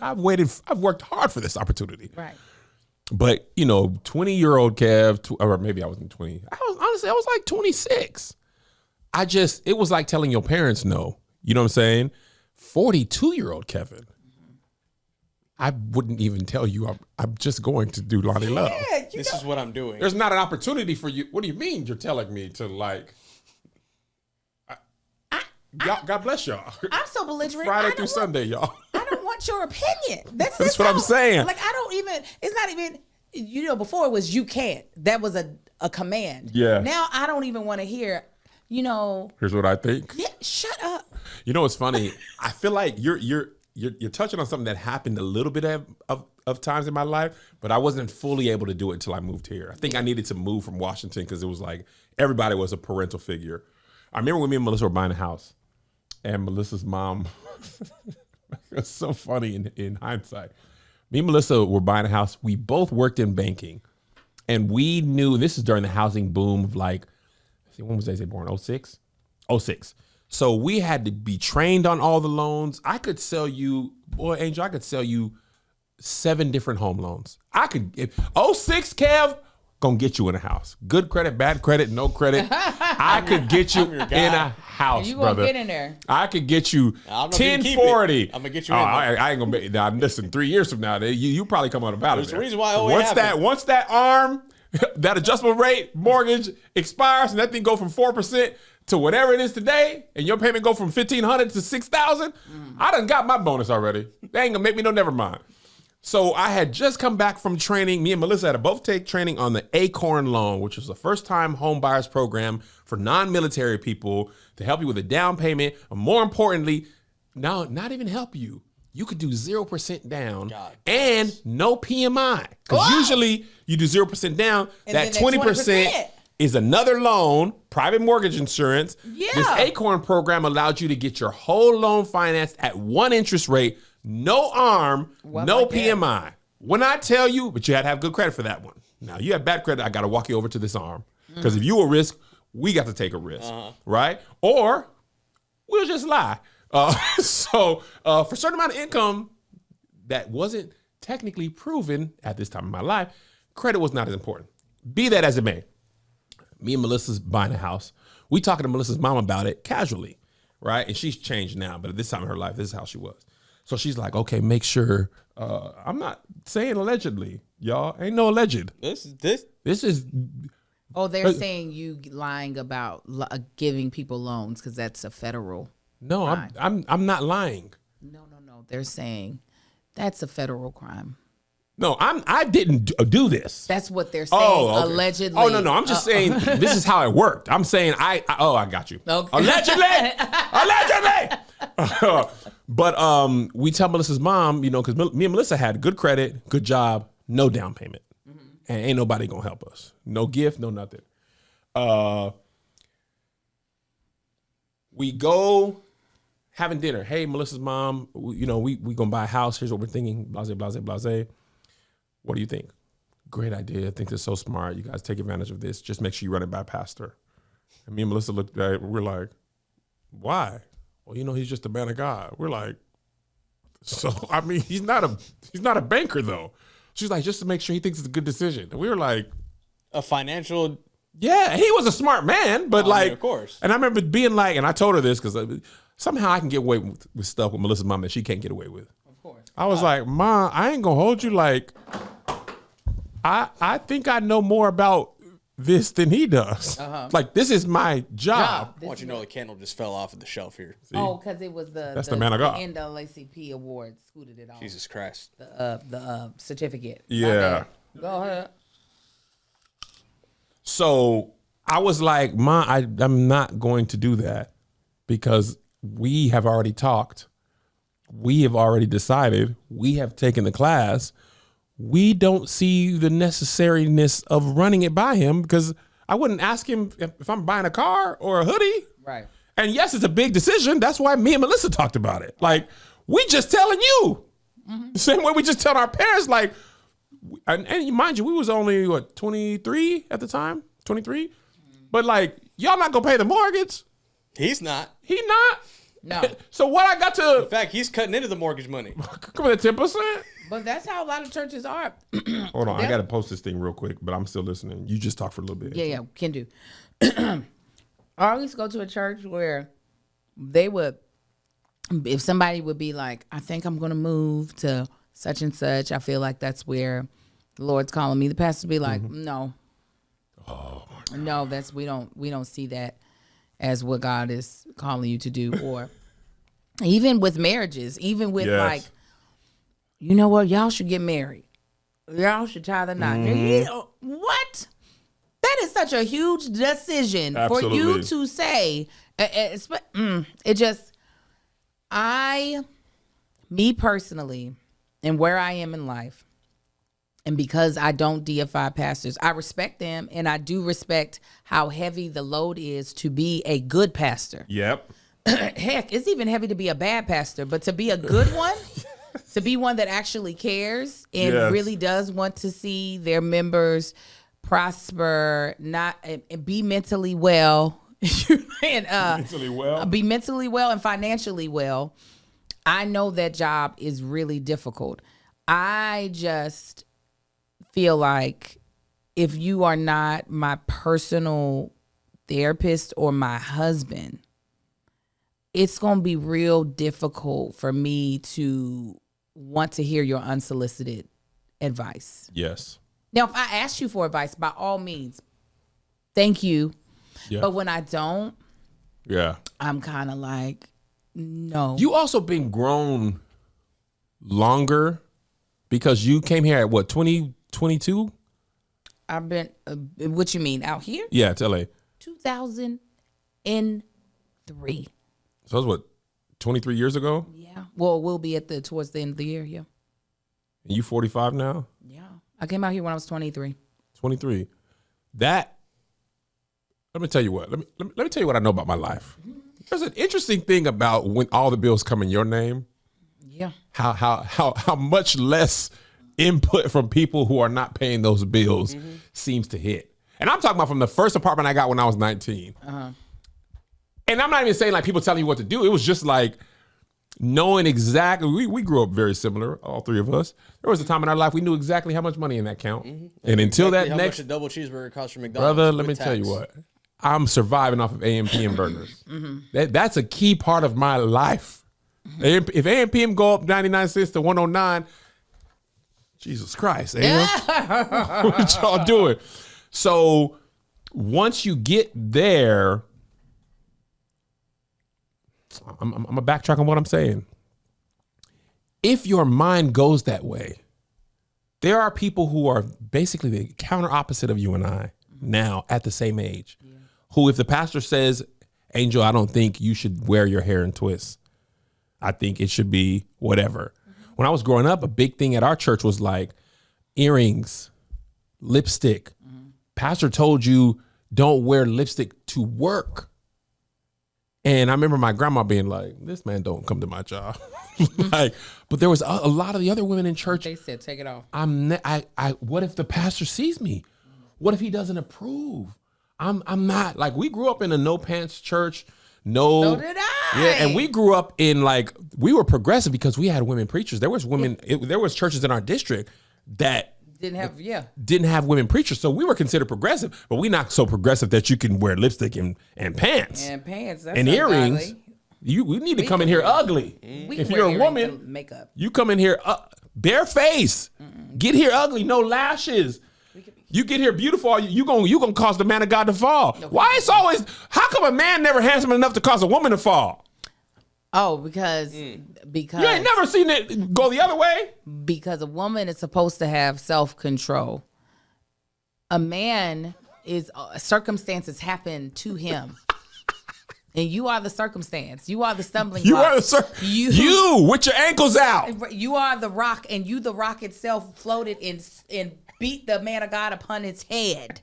I've worked hard for this opportunity. Right. But 20-year-old Kev, or maybe I wasn't 20. I was like 26. It was like telling your parents no. You know what I'm saying? 42-year-old Kevin. I wouldn't even tell you I'm just going to do Lonnie Love. This is what I'm doing. There's not an opportunity for you. What do you mean you're telling me to like... God bless y'all. I'm so belligerent. Friday through Sunday, y'all. I don't want your opinion. That's what I'm saying. Like, I don't even, it's not even, before it was you can't. That was a command. Yeah. Now I don't even want to hear, Here's what I think. Yeah, shut up. What's funny? I feel like you're touching on something that happened a little bit of times in my life, but I wasn't fully able to do it until I moved here. I think I needed to move from Washington because it was like everybody was a parental figure. I remember when me and Melissa were buying a house. And Melissa's mom, it's so funny in hindsight. Me and Melissa were buying a house. We both worked in banking. And we knew, this is during the housing boom of like, when was they born? 06? 06. So we had to be trained on all the loans. I could sell you, boy, Angel, I could sell you 7 different home loans. 06, Kev, gonna get you in a house. Good credit, bad credit, no credit. I could get you in a house, You gonna brother. get in there? I could get you I don't know if you can keep 1040. it. I'm gonna get you Oh, in there. I ain't gonna be. Now, listen, 3 years from now, you probably come on about There's it. a reason why it always Once that arm, that adjustable rate mortgage expires, and that thing go from 4% to whatever it is today, and your payment go from $1,500 to $6,000, I done got my bonus already. They ain't gonna make me no never mind. So I had just come back from training. Me and Melissa had to both take training on the Acorn Loan, which was the first-time home buyers program for non-military people to help you with a down payment. And more importantly, now not even help you. You could do 0% down and no PMI. Because usually you do 0% down, And that then 20% is another loan, private mortgage insurance. Yeah. This Acorn program allowed you to get your whole loan financed at one interest rate, no ARM, no like that? PMI. When I tell you, but you had to have good credit for that one. Now, you have bad credit, I got to walk you over to this ARM. Because if you a risk, we got to take a risk, right? Or we'll just lie. So for a certain amount of income that wasn't technically proven at this time in my life, credit was not as important. Be that as it may. Me and Melissa's buying a house. We talking to Melissa's mom about it casually, right? And she's changed now, but at this time in her life, this is how she was. So she's like, okay, make sure. I'm not saying allegedly, y'all. Ain't no alleged. This is. Oh, they're saying you lying about giving people loans because that's a federal. No, I'm not lying. No. They're saying that's a federal crime. No, I didn't do this. That's what they're saying. Okay. Allegedly. Oh no, I'm just saying this is how it worked. I'm saying I got you. Okay. Allegedly. But we tell Melissa's mom, because me and Melissa had good credit, good job, no down payment, and ain't nobody gonna help us. No gift, no nothing. We go having dinner. Hey, Melissa's mom, we gonna buy a house. Here's what we're thinking. Blase, blase, blase. What do you think? Great idea. I think it's so smart. You guys take advantage of this. Just make sure you run it by pastor. And me and Melissa looked at it. We're like, why? Well, he's just a man of God. We're like, so I mean, he's not a banker though. She's like, just to make sure he thinks it's a good decision. And we were like, a financial. Yeah, he was a smart man, but of course. And I remember being like, and I told her this because somehow I can get away with stuff with Melissa's mom that she can't get away with. Of course. I was like, Mom, I ain't gonna hold you. Like, I think I know more about this than he does. Like, this is my job. I want you to know the candle just fell off of the shelf here. See? Oh, because it was the man of God. NAACP award scooted it off. Jesus Christ. The certificate. Yeah. Go ahead. So I was like, Mom, I'm not going to do that because we have already talked. We have already decided. We have taken the class. We don't see the necessariness of running it by him because I wouldn't ask him if I'm buying a car or a hoodie. Right. And yes, it's a big decision. That's why me and Melissa talked about it. Like, we just telling you. The same way we just tell our parents, like, and mind you, we was only, 23 at the time? 23? But, like, y'all not going to pay the mortgage? He's not. He not? No. So what I got to... In fact, he's cutting into the mortgage money. Come on, 10%? But that's how a lot of churches are. Hold on, I got to post this thing real quick, but I'm still listening. You just talk for a little bit. Yeah, can do. I always go to a church where they would, if somebody would be like, I think I'm going to move to such and such. I feel like that's where the Lord's calling me. The pastor would be like, no. Oh, my God. No, we don't see that as what God is calling you to do. Or even with marriages, even with like, you know what, y'all should get married. Y'all should tie the knot. What? That is such a huge decision for you to say. Me personally, and where I am in life, and because I don't deify pastors, I respect them, and I do respect how heavy the load is to be a good pastor. Yep. Heck, it's even heavy to be a bad pastor, but to be a good one, to be one that actually cares and really does want to see their members prosper, and be mentally well, and be mentally well and financially well. I know that job is really difficult. I just feel like if you are not my personal therapist or my husband, it's going to be real difficult for me to want to hear your unsolicited advice. Yes. Now, if I ask you for advice, by all means, thank you. Yeah. But when I don't, Yeah. I'm kind of like, no. You also been grown longer because you came here at what, 2022? I've been, what you mean, out here? Yeah, it's LA. 2003. So that's what, 23 years ago? Yeah. Well, we'll be towards the end of the year, yeah. And you 45 now? Yeah. I came out here when I was 23. 23. That, let me tell you what. Let me tell you what I know about my life. There's an interesting thing about when all the bills come in your name. Yeah. How much less input from people who are not paying those bills seems to hit. And I'm talking about from the first apartment I got when I was 19. Uh-huh. And I'm not even saying like people telling you what to do. It was just like knowing exactly. We grew up very similar, all three of us. There was a time in our life we knew exactly how much money in that account. And until Exactly that how next much a double cheeseburger costs from McDonald's. brother, let with me tell you tax. what. I'm surviving off of A&PM burners. That's a key part of my life. If A&PM go up 99 cents to 109, Jesus Christ, what y'all doing? So once you get there, I'm gonna backtrack on what I'm saying. If your mind goes that way, there are people who are basically the counter opposite of you and I now at the same age, who if the pastor says, Angel, I don't think you should wear your hair in twists. I think it should be whatever. When I was growing up, a big thing at our church was like earrings, lipstick. Pastor told you don't wear lipstick to work. And I remember my grandma being like, this man don't come to my job. Like, but there was a lot of the other women in church. They said, take it off. What if the pastor sees me? What if he doesn't approve? I'm not like, we grew up in a no pants church. So did I. Yeah, and we grew up in like, we were progressive because we had women preachers. There was women, there was churches in our district that didn't have women preachers. So we were considered progressive, but we not so progressive that you can wear lipstick and pants. And pants. That's and earrings. ungodly. We need to come in here ugly. If you're a woman, makeup. you come in here bare face. Get here ugly, no lashes. You get here beautiful, you gonna cause the man of God to fall. Why it's always, how come a man never handsome enough to cause a woman to fall? Oh, because You ain't never seen it go the other way. because a woman is supposed to have self-control. A man is circumstances happen to him. And you are the circumstance. You are the stumbling You block. are you with your ankles out. You are the rock, and you, the rock itself, floated and beat the man of God upon his head.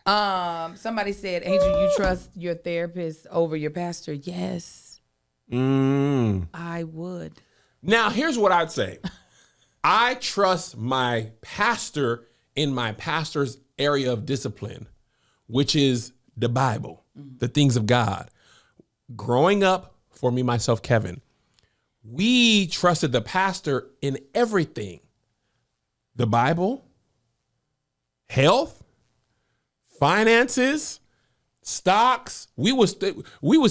Somebody said, Angel, you trust your therapist over your pastor? Yes, I would. Now, here's what I'd say. I trust my pastor in my pastor's area of discipline, which is the Bible, the things of God. Growing up, for me, myself, Kevin, we trusted the pastor in everything. The Bible, health, finances, stocks. We was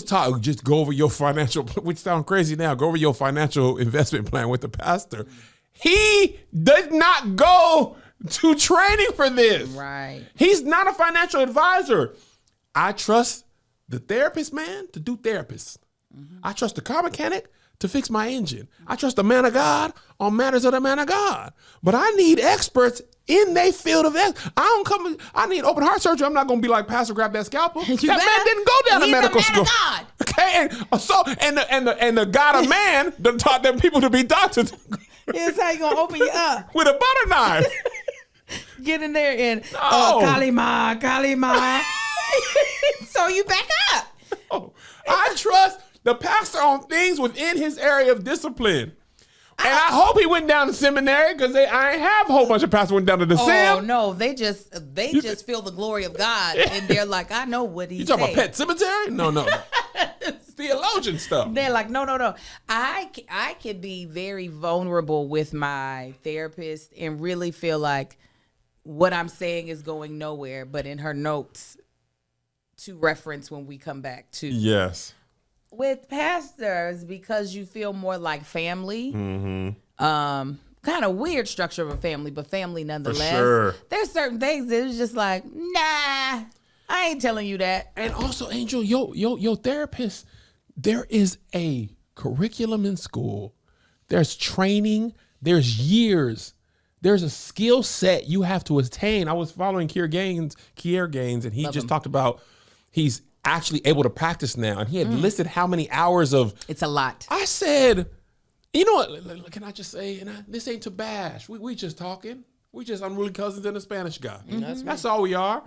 taught, just go over your financial, which sound crazy now, go over your financial investment plan with the pastor. He did not go to training for this. Right. He's not a financial advisor. I trust the therapist, man, to do therapists. I trust the car mechanic to fix my engine. I trust the man of God on matters of the man of God. But I need experts in their field of I need open heart surgery. I'm not going to be like, Pastor, grab that scalpel. That man didn't go down to medical school. God. Okay, and the God of man done taught them people to be doctors Here's how you gonna open you up. with a butter knife. Get in there and No. Kalima. So you back up. Oh, I trust the pastor on things within his area of discipline. And I hope he went down to seminary because I ain't have a whole bunch of pastors went down to the Oh sim. no, they just feel the glory of God, and they're like, I know what he You said. talking about Pet Cemetery? No. Theologian stuff. They're like, no. I could be very vulnerable with my therapist and really feel like what I'm saying is going nowhere, but in her notes to reference when we come back to. Yes. With pastors, because you feel more like family, kind of weird structure of a family, but family nonetheless. sure. There's certain things that it's just like, nah, I ain't telling you that. And also, Angel, your therapist, there is a curriculum in school. There's training. There's years. There's a skill set you have to attain. I was following Kier Gaines, and he just talked about he's actually able to practice now. And he had listed how many hours of. It's a lot. I said, you know what? Can I just say, this ain't to bash. We just talking. We just unruly cousins and a Spanish guy. That's all we are.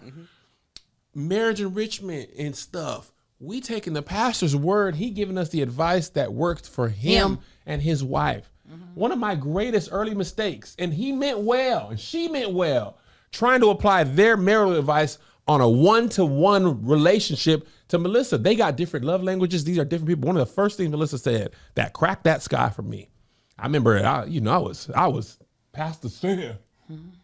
Marriage enrichment and stuff. We taking the pastor's word. He giving us the advice that worked for him and his wife. One of my greatest early mistakes, and he meant well, and she meant well, trying to apply their marital advice on a one-to-one relationship to Melissa. They got different love languages. These are different people. One of the first things Melissa said that cracked that sky for me. I remember, I was Pastor Sam.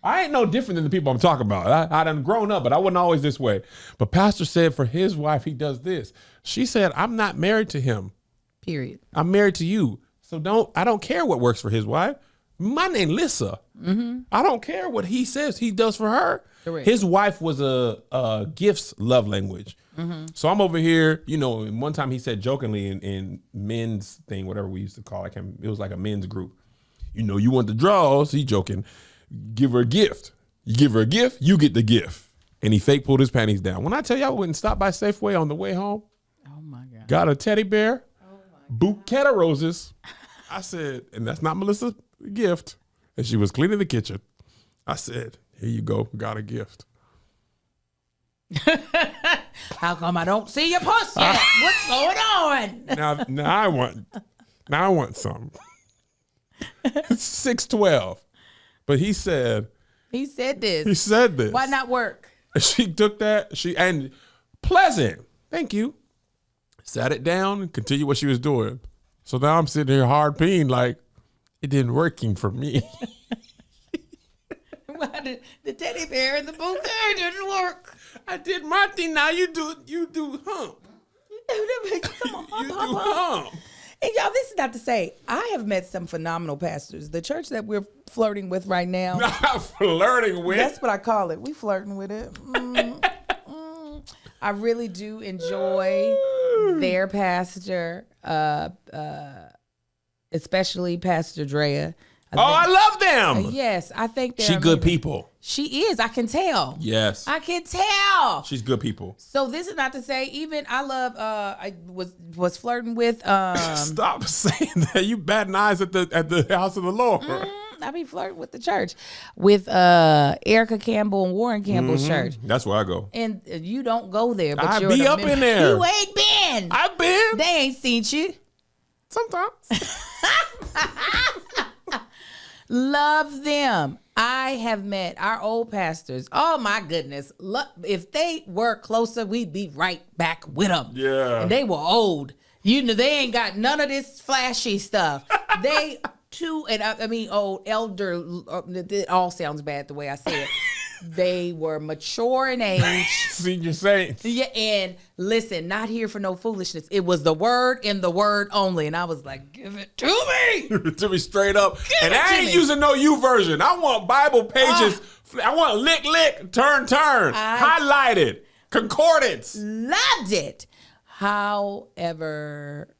I ain't no different than the people I'm talking about. I done grown up, but I wasn't always this way. But Pastor said for his wife, he does this. She said, I'm not married to him. Period. I'm married to you. So I don't care what works for his wife. My name Lissa. I don't care what he says he does for her. Correct. His wife was a gifts love language. So I'm over here, and one time he said jokingly in men's thing, whatever we used to call it, it was like a men's group. You want the draws, he joking, give her a gift. You give her a gift, you get the gift. And he fake pulled his panties down. When I tell you I went and stopped by Safeway on the way home, Oh my God. got a teddy bear, bouquet of roses. I said, and that's not Melissa's gift. And she was cleaning the kitchen. I said, here you go, got a gift. How come I don't see your pussy? What's going on? Now I want some. It's 6:12. But he said this. Why not work? She took that, and pleasant. Thank you. Sat it down and continued what she was doing. So now I'm sitting here hard peeing like it didn't working for me. Why did the teddy bear and the bouquet didn't work? I did my thing. Now you do hump. Come on, You do hump. And y'all, this is not to say I have met some phenomenal pastors. The church that we're flirting with right now. Not flirting with. That's what I call it. We flirting with it. I really do enjoy their pastor, especially Pastor Drea. I love them. Yes, I think they're She good amazing. people. She is. I can tell. Yes. I can tell. She's good people. So this is not to say even I love. I was flirting with. Stop saying that. You batting eyes at the house of the Lord. I be flirting with the church, with Erica Campbell and Warren Campbell's church. That's where I go. And you don't go there, but I you're be a up member. in there. You ain't been. I've been. They ain't seen you. Sometimes. Love them. I have met our old pastors. Oh my goodness. If they were closer, we'd be right back with them. Yeah. And they were old. They ain't got none of this flashy stuff. They old, elder, it all sounds bad the way I say it. They were mature in age. Senior saints. Yeah, and listen, not here for no foolishness. It was the word and the word only. And I was like, give it to me. To be straight up. Give and it I to ain't me. using no U version. I want Bible pages. I want lick, turn, highlighted, concordance. Loved it. However,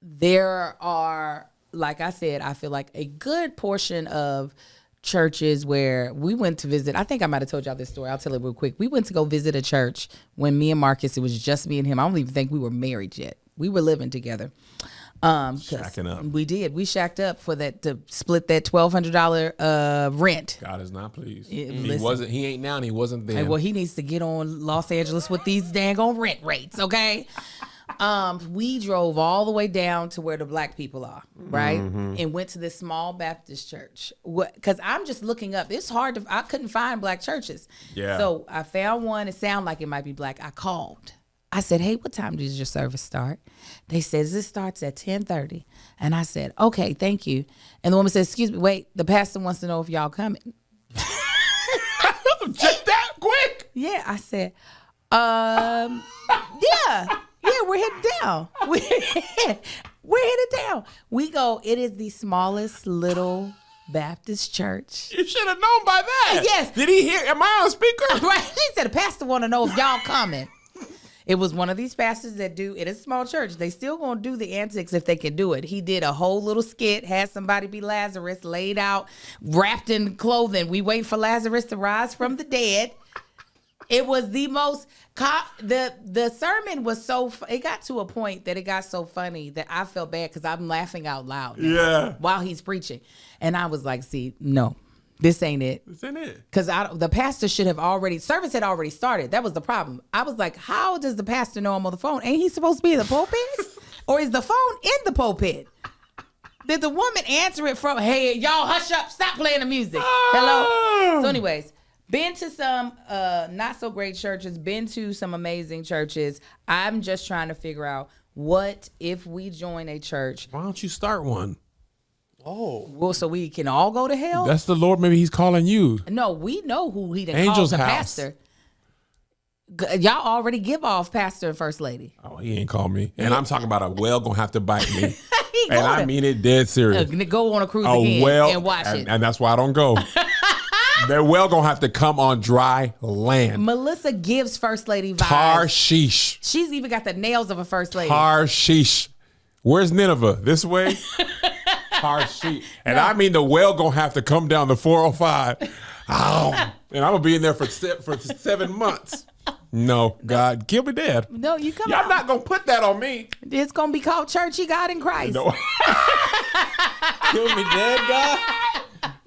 there are, like I said, I feel like a good portion of churches where we went to visit. I think I might have told y'all this story. I'll tell it real quick. We went to go visit a church when me and Marcus, it was just me and him. I don't even think we were married yet. We were living together. Shacking up. We did. We shacked up for that, to split that $1,200 rent. God is not pleased. Listen. He ain't now and he wasn't then. Hey, well, he needs to get on Los Angeles with these dang on rent rates, okay? We drove all the way down to where the black people are, right? And went to this small Baptist church. Because I'm just looking up. It's hard I couldn't find black churches. Yeah. So I found one. It sounded like it might be black. I called. I said, hey, what time does your service start? They said, this starts at 10:30. And I said, okay, thank you. And the woman said, excuse me, wait, the pastor wants to know if y'all coming. Just that quick? Yeah, I said, we're headed down. We're headed down. We go, it is the smallest little Baptist church. You should have known by that. Yes. Did he hear? Am I on speaker? Right. She said, the pastor want to know if y'all coming. It was one of these pastors that do, it is a small church. They still gonna do the antics if they can do it. He did a whole little skit, had somebody be Lazarus, laid out, wrapped in clothing. We wait for Lazarus to rise from the dead. It was the most, the sermon was so, it got to a point that it got so funny that I felt bad because I'm laughing out loud while he's preaching. And I was like, see, no. This ain't it. This ain't it. Because the pastor should have service had already started. That was the problem. I was like, how does the pastor know I'm on the phone? Ain't he supposed to be in the pulpit? Or is the phone in the pulpit? Did the woman answer it from, hey, y'all hush up, stop playing the music. Hello? So anyways, been to some not so great churches, been to some amazing churches. I'm just trying to figure out, what if we join a church? Why don't you start one? Oh. Well, so we can all go to hell? That's the Lord. Maybe he's calling you. No, we know who he done Angel's called the house. pastor. Y'all already give off pastor and first lady. Oh, he ain't called me. And I'm talking about a whale gonna have to bite me. He And gonna- I mean it dead serious. Go on a cruise A again whale, and watch it. and that's why I don't go. That whale gonna have to come on dry land. Melissa gives first lady vibes. Tarshish. She's even got the nails of a first lady. Tarshish. Where's Nineveh? This way? Tarshish. And I mean the whale gonna have to come down the 405. Oh, and I'm gonna be in there for 7 months. No, God, kill me dead. No, you come Y'all out. not gonna put that on me. It's gonna be called Churchy God in Christ. No. Kill me dead, God.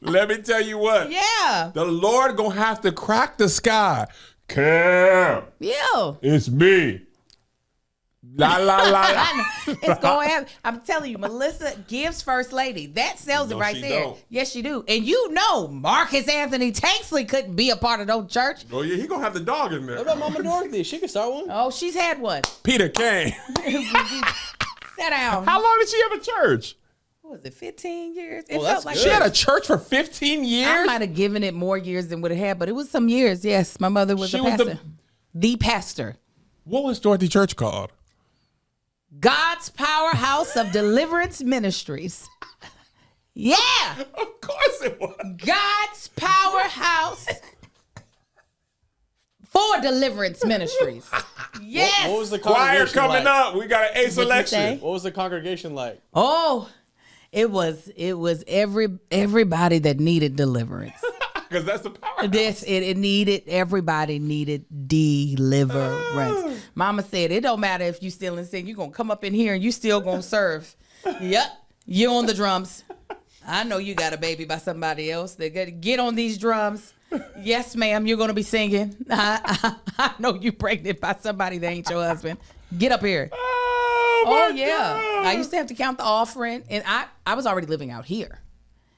Let me tell you what. Yeah. The Lord gonna have to crack the sky. Cam, Yeah. it's me. La la la la. It's going to happen. I'm telling you, Melissa gives first lady. That sells it No, right she there. don't. Yes, you do. And you know Marcus Anthony Tansley couldn't be a part of no church. Oh yeah, he gonna have the dog in there. What about Mama Dorothy? She can start one. Oh, she's had one. Peter Kane. Sit down. How long did she have a church? What was it, 15 years? It Oh, felt that's like good. She had a church for 15 I years. might have given it more years than would have had, but it was some years. Yes, my mother was She a was pastor. The pastor. What was Dorothy Church called? God's Powerhouse of Deliverance Ministries. Yeah. Of course it was. God's Powerhouse for Deliverance Ministries. Yes. What was the Choir congregation coming like? up. We got an A What'd you selection. say? What was the congregation like? Oh, it was everybody that needed deliverance. Because that's the power. Everybody needed deliverance. Mama said, it don't matter if you still and sing. You're going to come up in here and you still going to serve. Yep. You on the drums. I know you got a baby by somebody else. They got to get on these drums. Yes, ma'am. You're going to be singing. I know you pregnant by somebody that ain't your husband. Get up here. Oh, yeah. God. I used to have to count the offering. And I was already living out here.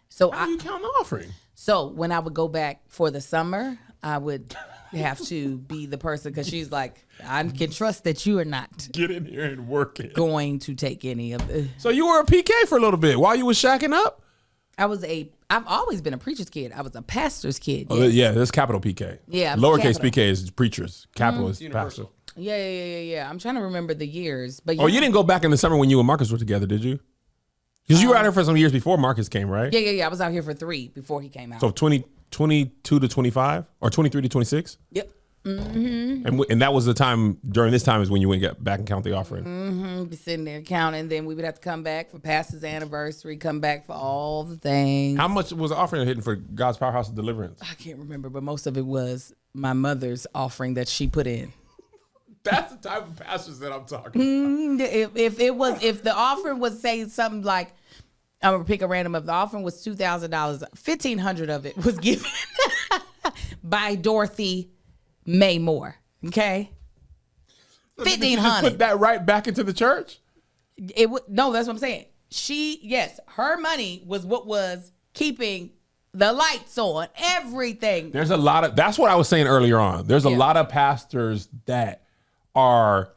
So How do you count the offering? So when I would go back for the summer, I would have to be the person because she's like, I can trust that you are not Get in here and work it. going to take any of it. So you were a PK for a little bit while you was shacking up? I've always been a preacher's kid. I was a pastor's kid. Oh, Yes. yeah, that's capital PK. Yeah, it's Lowercase capital. PK is preachers. Capital is pastor. Universal. Yeah. I'm trying to remember the years. But Oh, you didn't go back in the summer when you and Marcus were together, did you? Because you were out here for some years before Marcus came, right? Yeah. I was out here for 3 before he came out. So 22 to 25 or 23 to 26? Yep. And that was the time, during this time is when you went get back and count the offering. Be sitting there counting. Then we would have to come back for pastor's anniversary, come back for all the things. How much was the offering hitting for God's Powerhouse of Deliverance? I can't remember, but most of it was my mother's offering that she put in. That's the type of pastors that I'm talking about. If the offering was say something like, I'm gonna pick a random up. The offering was $2,000. $1,500 of it was given by Dorothy May Moore. Okay, Did you just $1,500. put that right back into the church? No, that's what I'm saying. Her money was what was keeping the lights on, everything. There's a lot of, that's what I was saying earlier on. There's a lot of pastors that are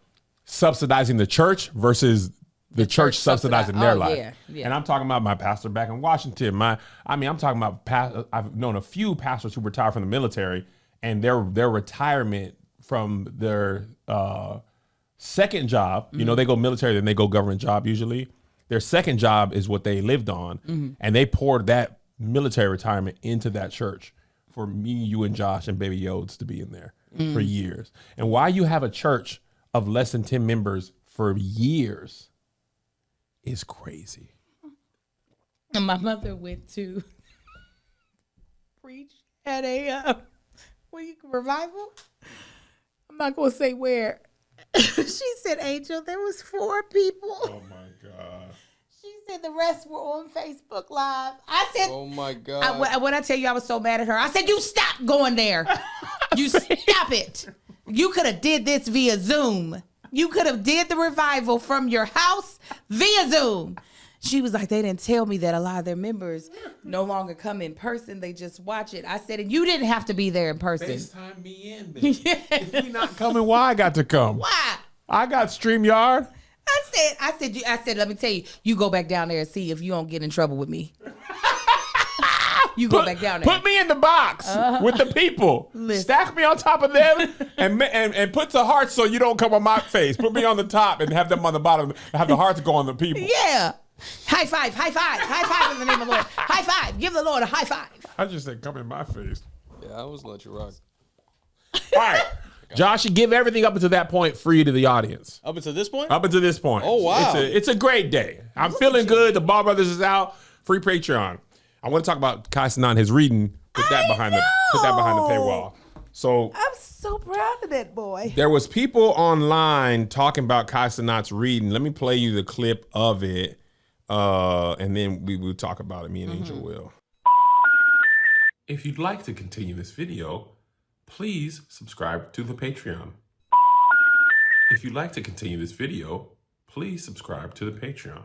subsidizing the church versus the church subsidizing their life. Yeah. And I'm talking about my pastor back in Washington. I'm talking about I've known a few pastors who retired from the military and their retirement from their second job, you know, they go military, then they go government job usually. Their second job is what they lived on, and they poured that military retirement into that church for me, you, and Josh and Baby Yodes to be in there for years. And why you have a church of less than 10 members for years is crazy. And my mother went to preach at a revival. I'm not gonna say where. She said, Angel, there was 4 people. Oh my God. She said the rest were on Facebook Live. I said, Oh my God. When I tell you I was so mad at her, I said, you stop going there. You stop it. You could have did this via Zoom. You could have did the revival from your house via Zoom. She was like, they didn't tell me that a lot of their members no longer come in person. They just watch it. I said, and you didn't have to be there in person. FaceTime me in, baby. If we not coming, why I got to come? Why? I got StreamYard. I said, let me tell you, you go back down there and see if you don't get in trouble with me. You go back down there. Put me in the box with the people. Stack me on top of them and put the hearts so you don't come on my face. Put me on the top and have them on the bottom and have the hearts go on the people. Yeah. High five, high five, high five in the name of the Lord. High five. Give the Lord a high five. I just said come in my face. Yeah, I was let you rock. All right. Josh, you give everything up until that point free to the audience. Up until this point? Up until this point. Oh, wow. It's a great day. I'm feeling good. The Ball Brothers is out. Free Patreon. I want to talk about Kai Cenat, his reading. Put that behind the paywall. So I'm so proud of that boy. there was people online talking about Kai Cenat's reading. Let me play you the clip of it, and then we will talk about it. Me and Angel will. If you'd like to continue this video, please subscribe to the Patreon. If you'd like to continue this video, please subscribe to the Patreon.